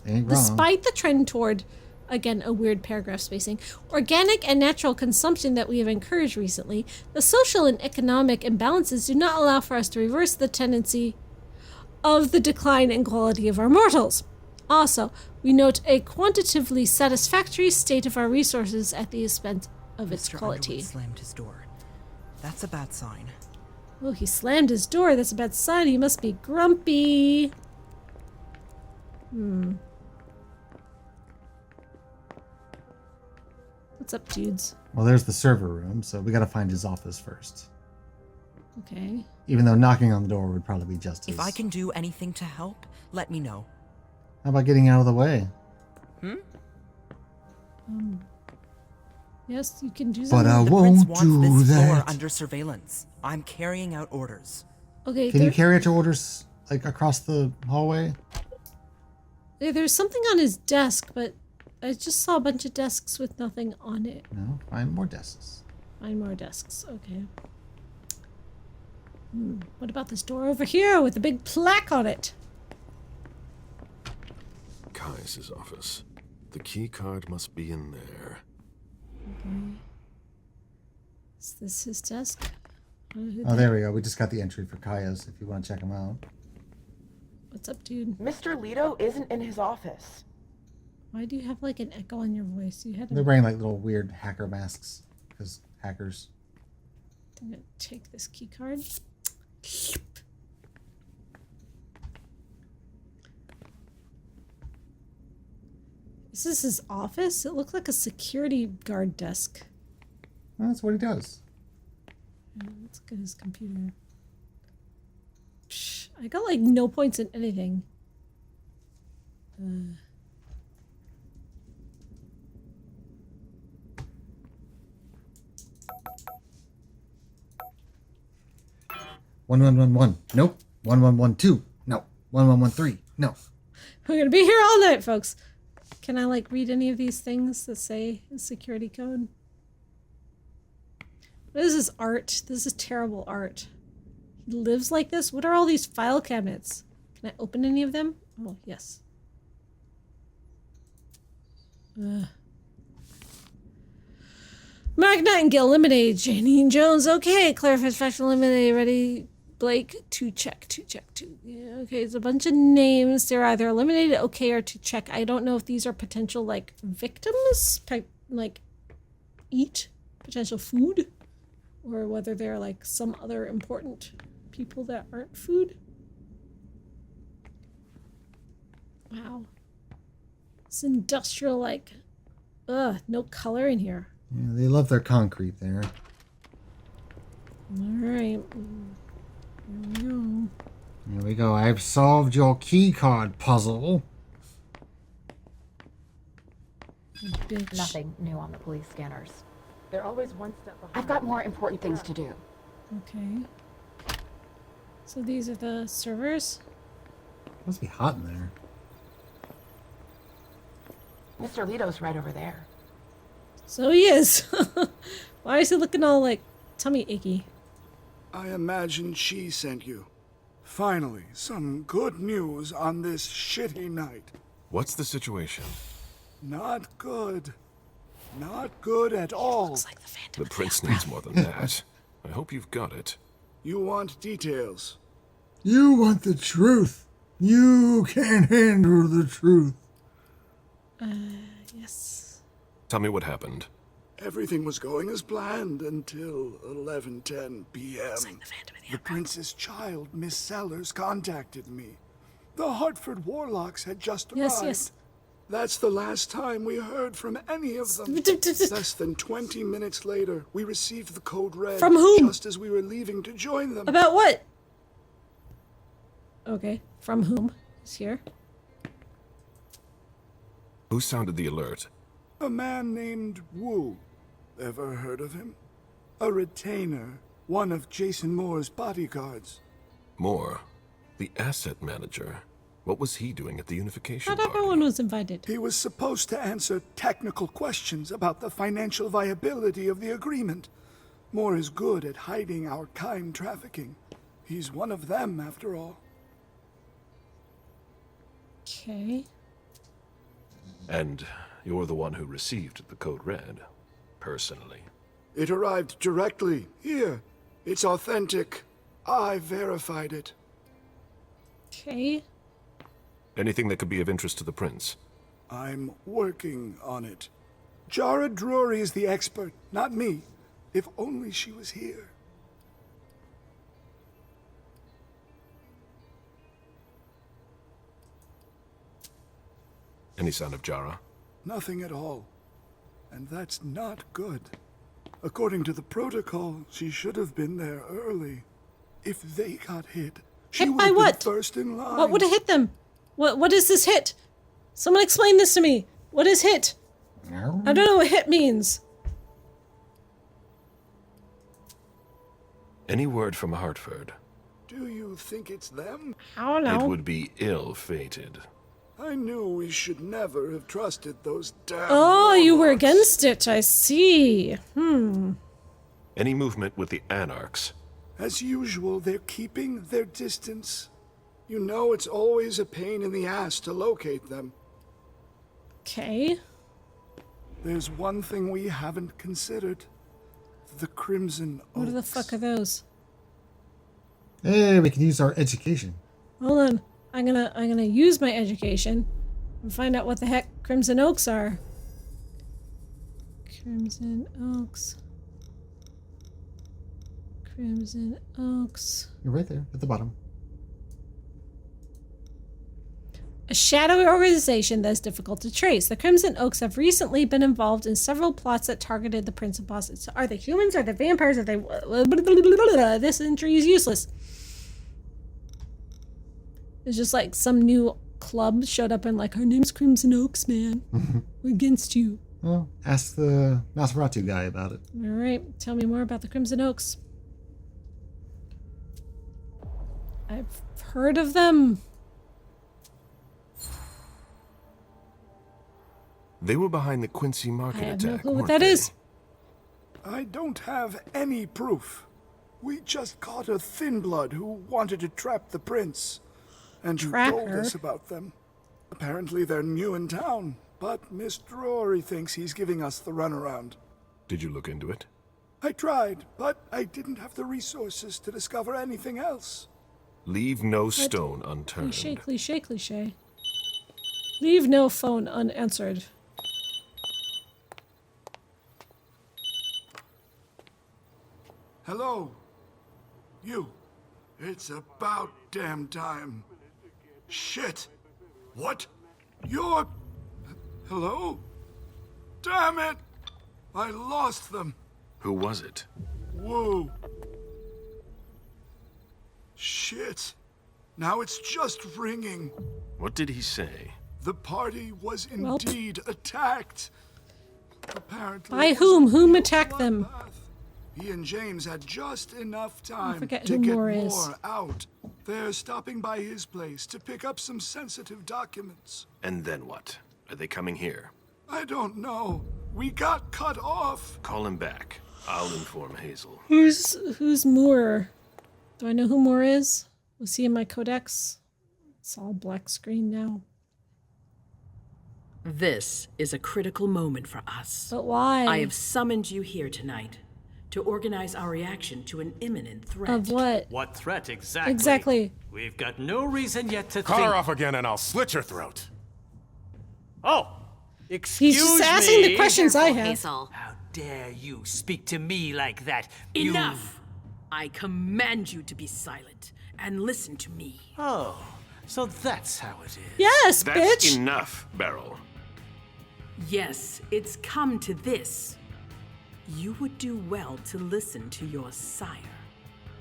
Despite the trend toward, again, a weird paragraph spacing, organic and natural consumption that we have encouraged recently, the social and economic imbalances do not allow for us to reverse the tendency of the decline in quality of our mortals. Also, we note a quantitatively satisfactory state of our resources at the expense of its quality. Underwood slammed his door. That's a bad sign. Oh, he slammed his door. That's a bad sign. He must be grumpy. What's up, dudes? Well, there's the server room, so we gotta find his office first. Okay. Even though knocking on the door would probably be just as... If I can do anything to help, let me know. How about getting out of the way? Yes, you can do But something. I The won't prince wants do this floor that. under surveillance. I'm carrying out orders. Okay. Can you carry out your orders like across the hallway? There's something on his desk, but I just saw a bunch of desks with nothing on it. No, find more desks. Find more desks. Okay. What about this door over here with a big plaque on it? Kai's office. The key card must be in there. Okay. Is this his desk? Oh, there we go. We just got the entry for Kaya's if you want to check him out. What's up, dude? Mr. Leto isn't in his office. Why do you have like an echo on your voice? You had They're wearing like little weird hacker masks because hackers. I'm gonna take this key card. Is this his office? It looked like a security guard desk. Well, that's what he does. Let's get his computer. Psh, I got like no points in anything. 1111. Nope. 1112. No. 1113. No. We're gonna be here all night, folks. Can I like read any of these things that say a security code? What is this art? This is terrible art. He lives like this? What are all these file cabinets? Can I open any of them? Oh, yes. Mark Nightingale eliminated. Janine Jones, okay. Claire Fitzpatrick eliminated. Ready? Blake, to check. Yeah, okay, it's a bunch of names. They're either eliminated, okay, or to check. I don't know if these are potential, like, victims, like, eat potential food, or whether they're, like, some other important people that aren't food. Wow. It's industrial, like, no color in here. Yeah, they love their concrete there. All right. Here we go. Here we go. I've solved your keycard puzzle. Bitch. Nothing new on the police scanners. They're always one step behind. I've got more important things to do. Okay. So these are the servers? Must be hot in there. Mr. Leto's right over there. So he is. Why is he looking all like tummy achy? I imagine she sent you. Finally, some good news on this shitty night. What's the situation? Not good. Not good at all. Looks like the Phantom. The prince needs more than that. I hope you've got it. You want details? You want the truth. You can't handle the truth. Yes. Tell me what happened. Everything was going as planned until 11:10 p.m. The prince's child, Miss Sellers, contacted me. The Hartford Warlocks had just arrived. Yes. That's the last time we heard from any of them. Less than 20 minutes later, we received the code red. From whom? Just as we were leaving to join them. About what? Okay. From whom? Is here. Who sounded the alert? A man named Wu. Ever heard of him? A retainer. One of Jason Moore's bodyguards. Moore, the asset manager. What was he doing at the unification Not party? everyone was invited. He was supposed to answer technical questions about the financial viability of the agreement. Moore is good at hiding our kind trafficking. He's one of them, after all. Okay. And you're the one who received the code red, personally. It arrived directly. Here. It's authentic. I verified it. Okay. Anything that could be of interest to the prince? I'm working on it. Jara Drury is the expert, not me. If only she was here. Any sign of Jara? Nothing at all. And that's not good. According to the protocol, she should have been there early. If they got hit, she Hit would by have what? been first in line. What would have hit them? What is this hit? Someone explain this to me. What is hit? I don't know what hit means. Any word from Hartford? Do you think it's them? I don't know. It would be ill-fated. I knew we should never have trusted those damn Oh, you were warlocks. against it. I see. Any movement with the Anarchs? As usual, they're keeping their distance. You know it's always a pain in the ass to locate them. Okay. There's one thing we haven't considered. The Crimson Oaks. What the fuck are those? Hey, we can use our education. Hold on. I'm gonna use my education and find out what the heck Crimson Oaks are. Crimson Oaks. Crimson Oaks. You're right there at the bottom. A shadowy organization that is difficult to trace. The Crimson Oaks have recently been involved in several plots that targeted the Prince of Boston. So are they humans? Are they vampires? Are they... This entry is useless. It's just like some new club showed up and like, our name's Crimson Oaks, man. We're against you. Well, ask the Nosferatu guy about it. All right, tell me more about the Crimson Oaks. I've heard of them. They were behind the Quincy Market I have no attack, clue what weren't that they? is. I don't have any proof. We just caught a thin blood who wanted to trap the prince. And who told us about them. Apparently they're new in town, but Miss Drury thinks he's giving us the runaround. Did you look into it? I tried, but I didn't have the resources to discover anything else. Leave no stone unturned. Cliche, cliche, cliche. Leave no phone unanswered. Hello? You. It's about damn time. Shit. What? You're... Hello? Damn it! I lost them. Who was it? Whoa. Shit. Now it's just ringing. What did he say? The party was indeed attacked. Apparently. By whom? Whom attacked them? He and James had just enough time forget to who get Moore more is. out. They're stopping by his place to pick up some sensitive documents. And then what? Are they coming here? I don't know. We got cut off. Call him back. I'll inform Hazel. Who's Moore? Do I know who Moore is? Was he in my codex? It's all black screen now. This is a critical moment for us. But why? I have summoned you here tonight to organize our reaction to an imminent threat. Of what? What threat exactly? Exactly. We've got no reason yet to Call think... her off again and I'll slit your throat. Oh! Excuse me! He's just asking the questions I have. Hazel. How dare you speak to me like that? Enough! I command you to be silent and listen to me. Oh, so that's how it is. Yes, That's bitch! enough, Beryl. Yes, it's come to this. You would do well to listen to your sire.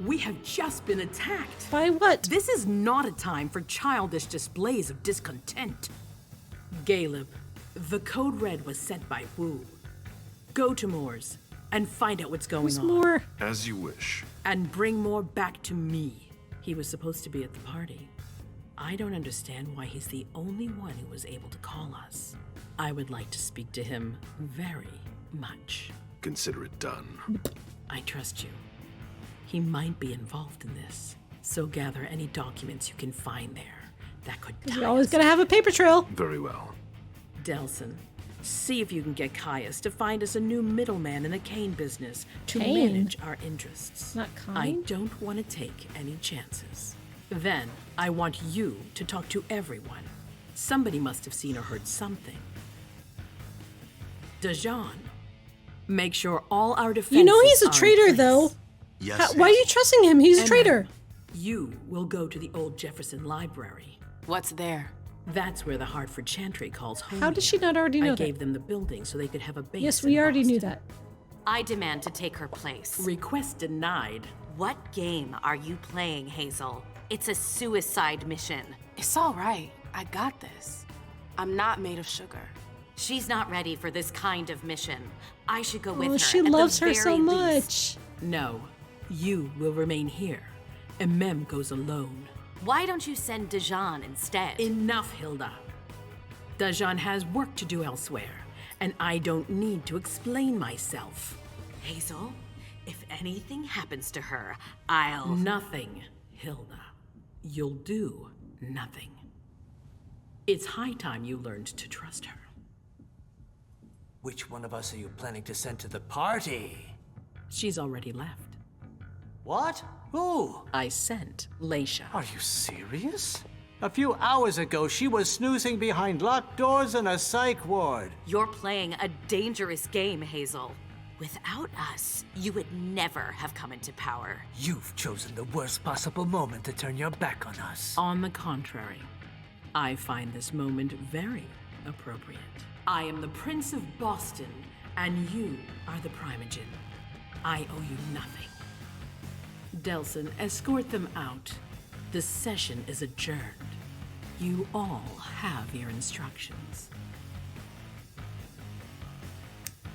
We have just been attacked. By what? This is not a time for childish displays of discontent. Caleb, the code red was sent by Wu. Go to Moore's and find out what's going Who's on. Moore? As you wish. And bring Moore back to me. He was supposed to be at the party. I don't understand why he's the only one who was able to call us. I would like to speak to him very much. Consider it done. I trust you. He might be involved in this, so gather any documents you can find there that could tie You're always us. gonna have a paper trail. Very well. Delson, see if you can get Caius to find us a new middleman in the cane business to Cane? manage our interests. Not I kind. don't want to take any chances. Then, I want you to talk to everyone. Somebody must have seen or heard something. Dajan, make sure all our defenses You know he's a are in traitor, place. though. Yes. Why are you trusting him? He's a And traitor. You will go to the old Jefferson Library. What's there? That's where the Hartford Chantry calls home. How does she not already know I that? gave them the building so they could have a base. Yes, in we already knew Boston. that. I demand to take her place. Request denied. What game are you playing, Hazel? It's a suicide mission. It's all right. I got this. I'm not made of sugar. She's not ready for this kind of mission. I should go with Oh, her. she at the loves her so very much. least. No, you will remain here. And Mem goes alone. Why don't you send Dajan instead? Enough, Hilda. Dajan has work to do elsewhere, and I don't need to explain myself. Hazel, if anything happens to her, I'll... Nothing, Hilda. You'll do nothing. It's high time you learned to trust her. Which one of us are you planning to send to the party? She's already left. What? Who? I sent Leisha. Are you serious? A few hours ago, she was snoozing behind locked doors in a psych ward. You're playing a dangerous game, Hazel. Without us, you would never have come into power. You've chosen the worst possible moment to turn your back on us. On the contrary, I find this moment very appropriate. I am the Prince of Boston, and you are the Primogen. I owe you nothing. Delson, escort them out. The session is adjourned. You all have your instructions.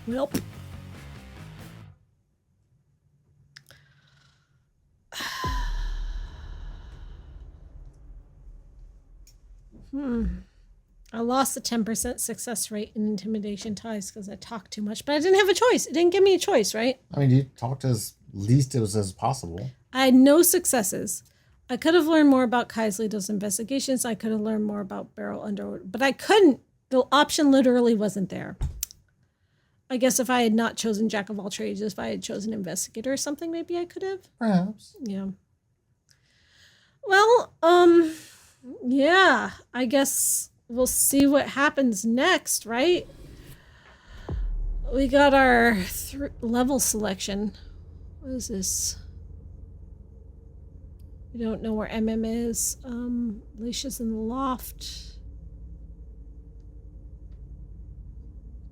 Welp. I lost the 10% success rate in intimidation ties because I talked too much, but I didn't have a choice. It didn't give me a choice, right? I mean, you talked as least as possible. I had no successes. I could have learned more about Kaisley's investigations. I could have learned more about Beryl Underwood, but I couldn't. The option literally wasn't there. I guess if I had not chosen Jack of all trades, if I had chosen investigator or something, maybe I could have. Perhaps. Yeah. Well, yeah, I guess we'll see what happens next, right? We got our level selection. What is this? We don't know where MM is. Leisha's in the loft.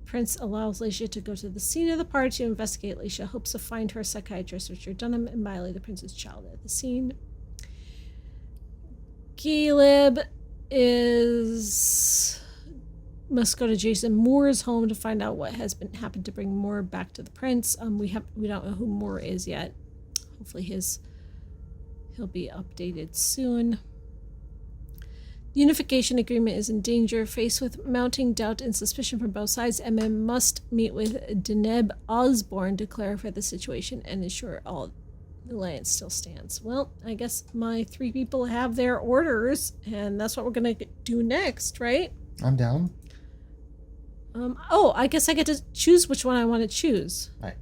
Prince allows Leisha to go to the scene of the party to investigate. Leisha hopes to find her psychiatrist, Richard Durnam, and Miley, the prince's child, at the scene. Caleb is must go to Jason Moore's home to find out what has happened to bring Moore back to the prince. We don't know who Moore is yet. Hopefully he'll be updated soon. The unification agreement is in danger. Faced with mounting doubt and suspicion from both sides, MM must meet with Deneb Osborne to clarify the situation and ensure all the alliance still stands. Well, I guess my 3 people have their orders, and that's what we're gonna do next, right? I'm down. I guess I get to choose which one I want to choose. Right.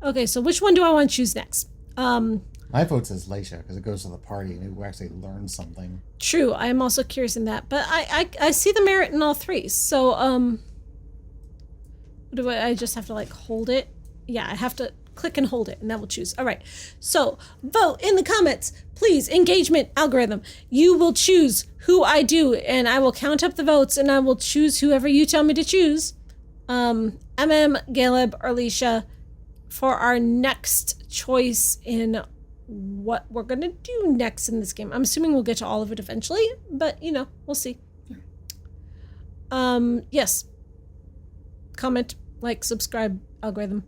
Okay, so which one do I want to choose next? My vote says Leisha because it goes to the party and we actually learn something. True, I am also curious in that, but I see the merit in all 3. So do I just have to like hold it? Yeah, I have to click and hold it, and that will choose. All right, so vote in the comments, please. Engagement algorithm. You will choose who I do, and I will count up the votes, and I will choose whoever you tell me to choose. Caleb, or Leisha, for our next choice in what we're gonna do next in this game. I'm assuming we'll get to all of it eventually, but we'll see. Yes. Comment, like, subscribe, algorithm.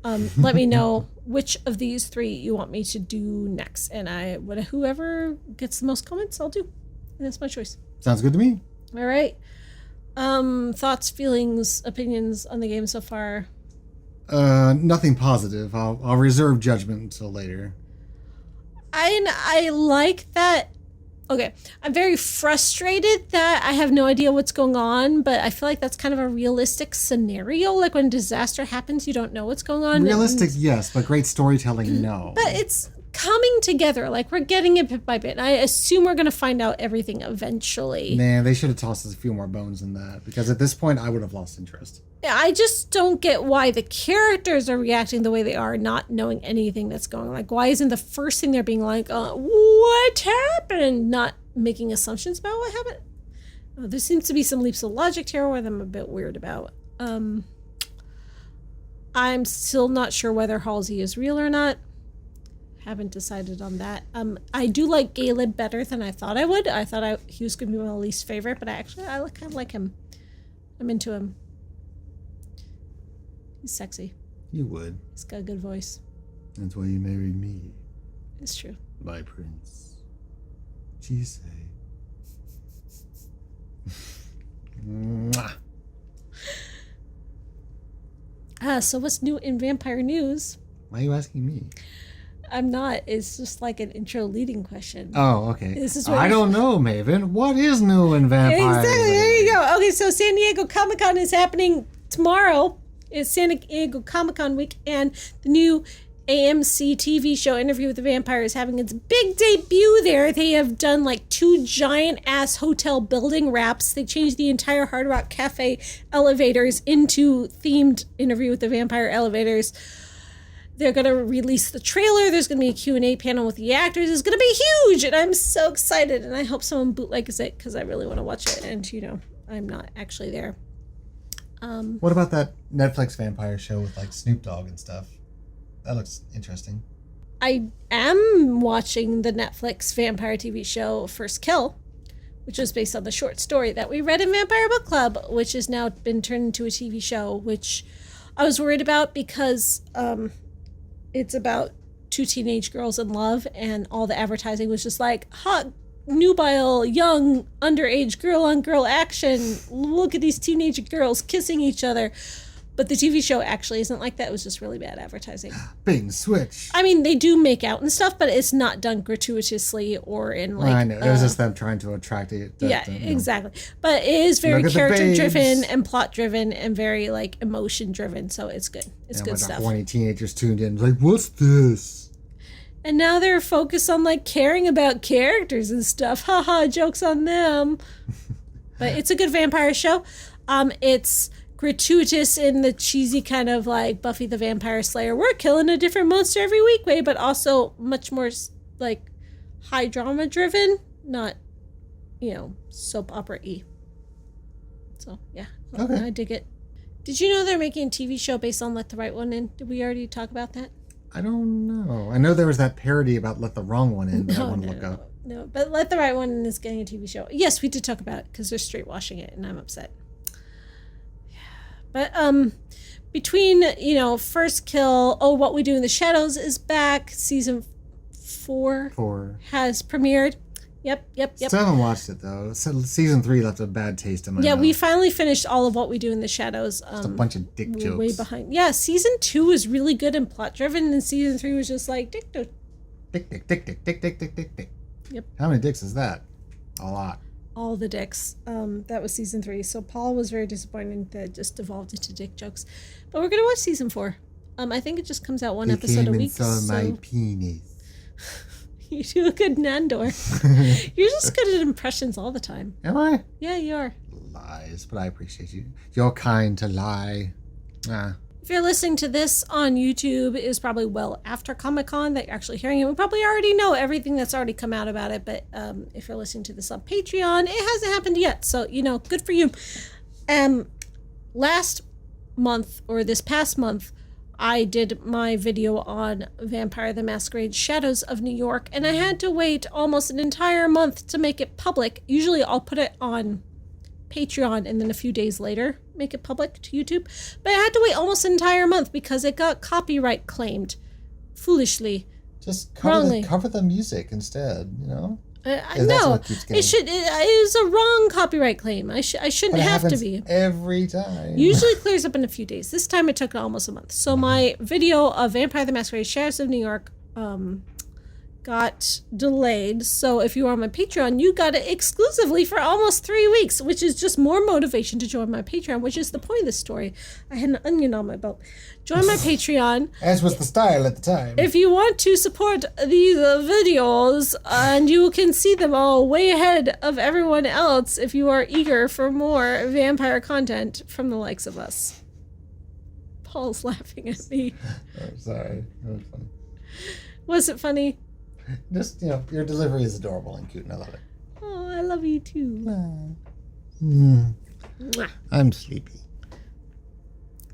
Let me know which of these 3 you want me to do next, and whoever gets the most comments, I'll do. And that's my choice. Sounds good to me. All right. Thoughts, feelings, opinions on the game so far? Nothing positive. I'll reserve judgment until later. I like that. Okay, I'm very frustrated that I have no idea what's going on, but I feel like that's kind of a realistic scenario. Like when disaster happens, you don't know what's going on. Realistic, yes, but great storytelling, no. But it's coming together. Like we're getting it bit by bit. And I assume we're going to find out everything eventually. Man, they should have tossed us a few more bones than that, because at this point, I would have lost interest. I just don't get why the characters are reacting the way they are, not knowing anything that's going on. Like, why isn't the first thing they're being like, what happened? Not making assumptions about what happened. There seems to be some leaps of logic here where I'm a bit weird about. I'm still not sure whether Halsey is real or not. Haven't decided on that. I do like Caleb better than I thought I would. I thought he was going to be my least favorite, but I kind of like him. I'm into him. He's sexy. You would. He's got a good voice. That's why you married me. It's true. My prince. She say. Mwah. So what's new in vampire news? Why are you asking me? I'm not. It's just like an intro leading question. Oh, okay. This is I don't know, Maven. What is new in vampire? Exactly. There you go. Okay, so San Diego Comic-Con is happening tomorrow. It's San Diego Comic-Con week, and the new AMC TV show Interview with the Vampire is having its big debut there. They have done like 2 giant-ass hotel building wraps. They changed the entire Hard Rock Cafe elevators into themed Interview with the Vampire elevators. They're going to release the trailer. There's going to be a Q&A panel with the actors. It's going to be huge, and I'm so excited, and I hope someone bootlegs it because I really want to watch it, and, I'm not actually there. What about that Netflix vampire show with like Snoop Dogg and stuff? That looks interesting. I am watching the Netflix vampire TV show First Kill, which was based on the short story that we read in Vampire Book Club, which has now been turned into a TV show, which I was worried about because it's about 2 teenage girls in love, and all the advertising was just like, hot, nubile, young, underage girl-on-girl action. Look at these teenage girls kissing each other. But the TV show actually isn't like that. It was just really bad advertising. Bait and switch. I mean, they do make out and stuff, but it's not done gratuitously or in like... I know. It was just them trying to attract it. Exactly. But it is very character-driven and plot-driven and very like emotion-driven, so it's good. It's good stuff. Horny teenagers tuned in like, what's this? And now they're focused on like caring about characters and stuff. Haha, jokes on them. But it's a good vampire show. It's gratuitous in the cheesy kind of like Buffy the Vampire Slayer, we're killing a different monster every week way, but also much more like high drama driven, not, soap opera-y. So yeah, okay. I dig it. Did you know they're making a TV show based on Let the Right One In? Did we already talk about that? I don't know. I know there was that parody about Let the Wrong One In, but I want to look up. No, but Let the Right One In is getting a TV show. Yes, we did talk about it because they're straight washing it, and I'm upset. But between, First Kill, What We Do in the Shadows is back. Season 4 has premiered. Yep. Still haven't watched it, though. So season 3 left a bad taste in my mouth. We finally finished all of What We Do in the Shadows. Just a bunch of dick jokes. Way behind. Yeah, season 2 was really good and plot-driven, and season 3 was just like, dick. Yep. How many dicks is that? A lot. All the dicks. That was season 3. So Paul was very disappointed that it just devolved into dick jokes. But we're going to watch season 4. I think it just comes out one episode a week. My penis. You do a good Nandor. You're just good at impressions all the time. Am I? Yeah, you are. Lies, but I appreciate you. You're kind to lie. If you're listening to this on YouTube, it is probably well after Comic-Con that you're actually hearing it. We probably already know everything that's already come out about it, but if you're listening to this on Patreon, it hasn't happened yet. So, good for you. Last month, or this past month, I did my video on Vampire the Masquerade Shadows of New York, and I had to wait almost an entire month to make it public. Usually I'll put it on Patreon and then a few days later make it public to YouTube. But I had to wait almost an entire month because it got copyright claimed. Foolishly. Just cover the music instead, No, it was a wrong copyright claim. I shouldn't have to be. Every time. Usually clears up in a few days. This time it took almost a month. So my video of Vampire the Masquerade Shadows of New York got delayed. So if you are on my Patreon, you got it exclusively for almost 3 weeks, which is just more motivation to join my Patreon, which is the point of this story. I had an onion on my belt. Join my Patreon. As was the style at the time. If you want to support these videos, and you can see them all way ahead of everyone else if you are eager for more vampire content from the likes of us. Paul's laughing at me. Oh, sorry. That was funny. Was it funny? Just, your delivery is adorable and cute, and I love it. Oh, I love you too. I'm sleepy.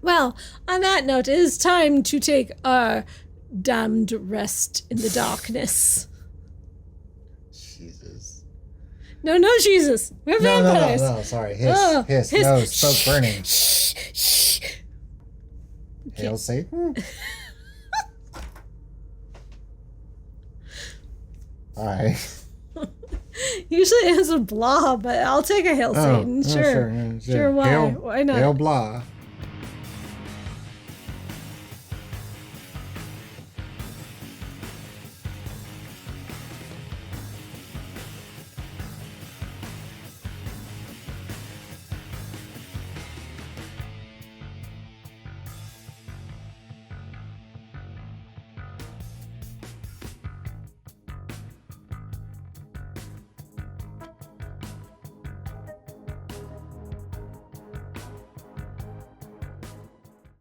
Well, on that note, it is time to take our damned rest in the darkness. Jesus. No, Jesus. We're vampires. No, sorry. Hiss. No, smoke burning. Hail Satan? Alright. Usually it has a blah, but I'll take a Hail Satan. Sure. Why? Why not? Hail blah.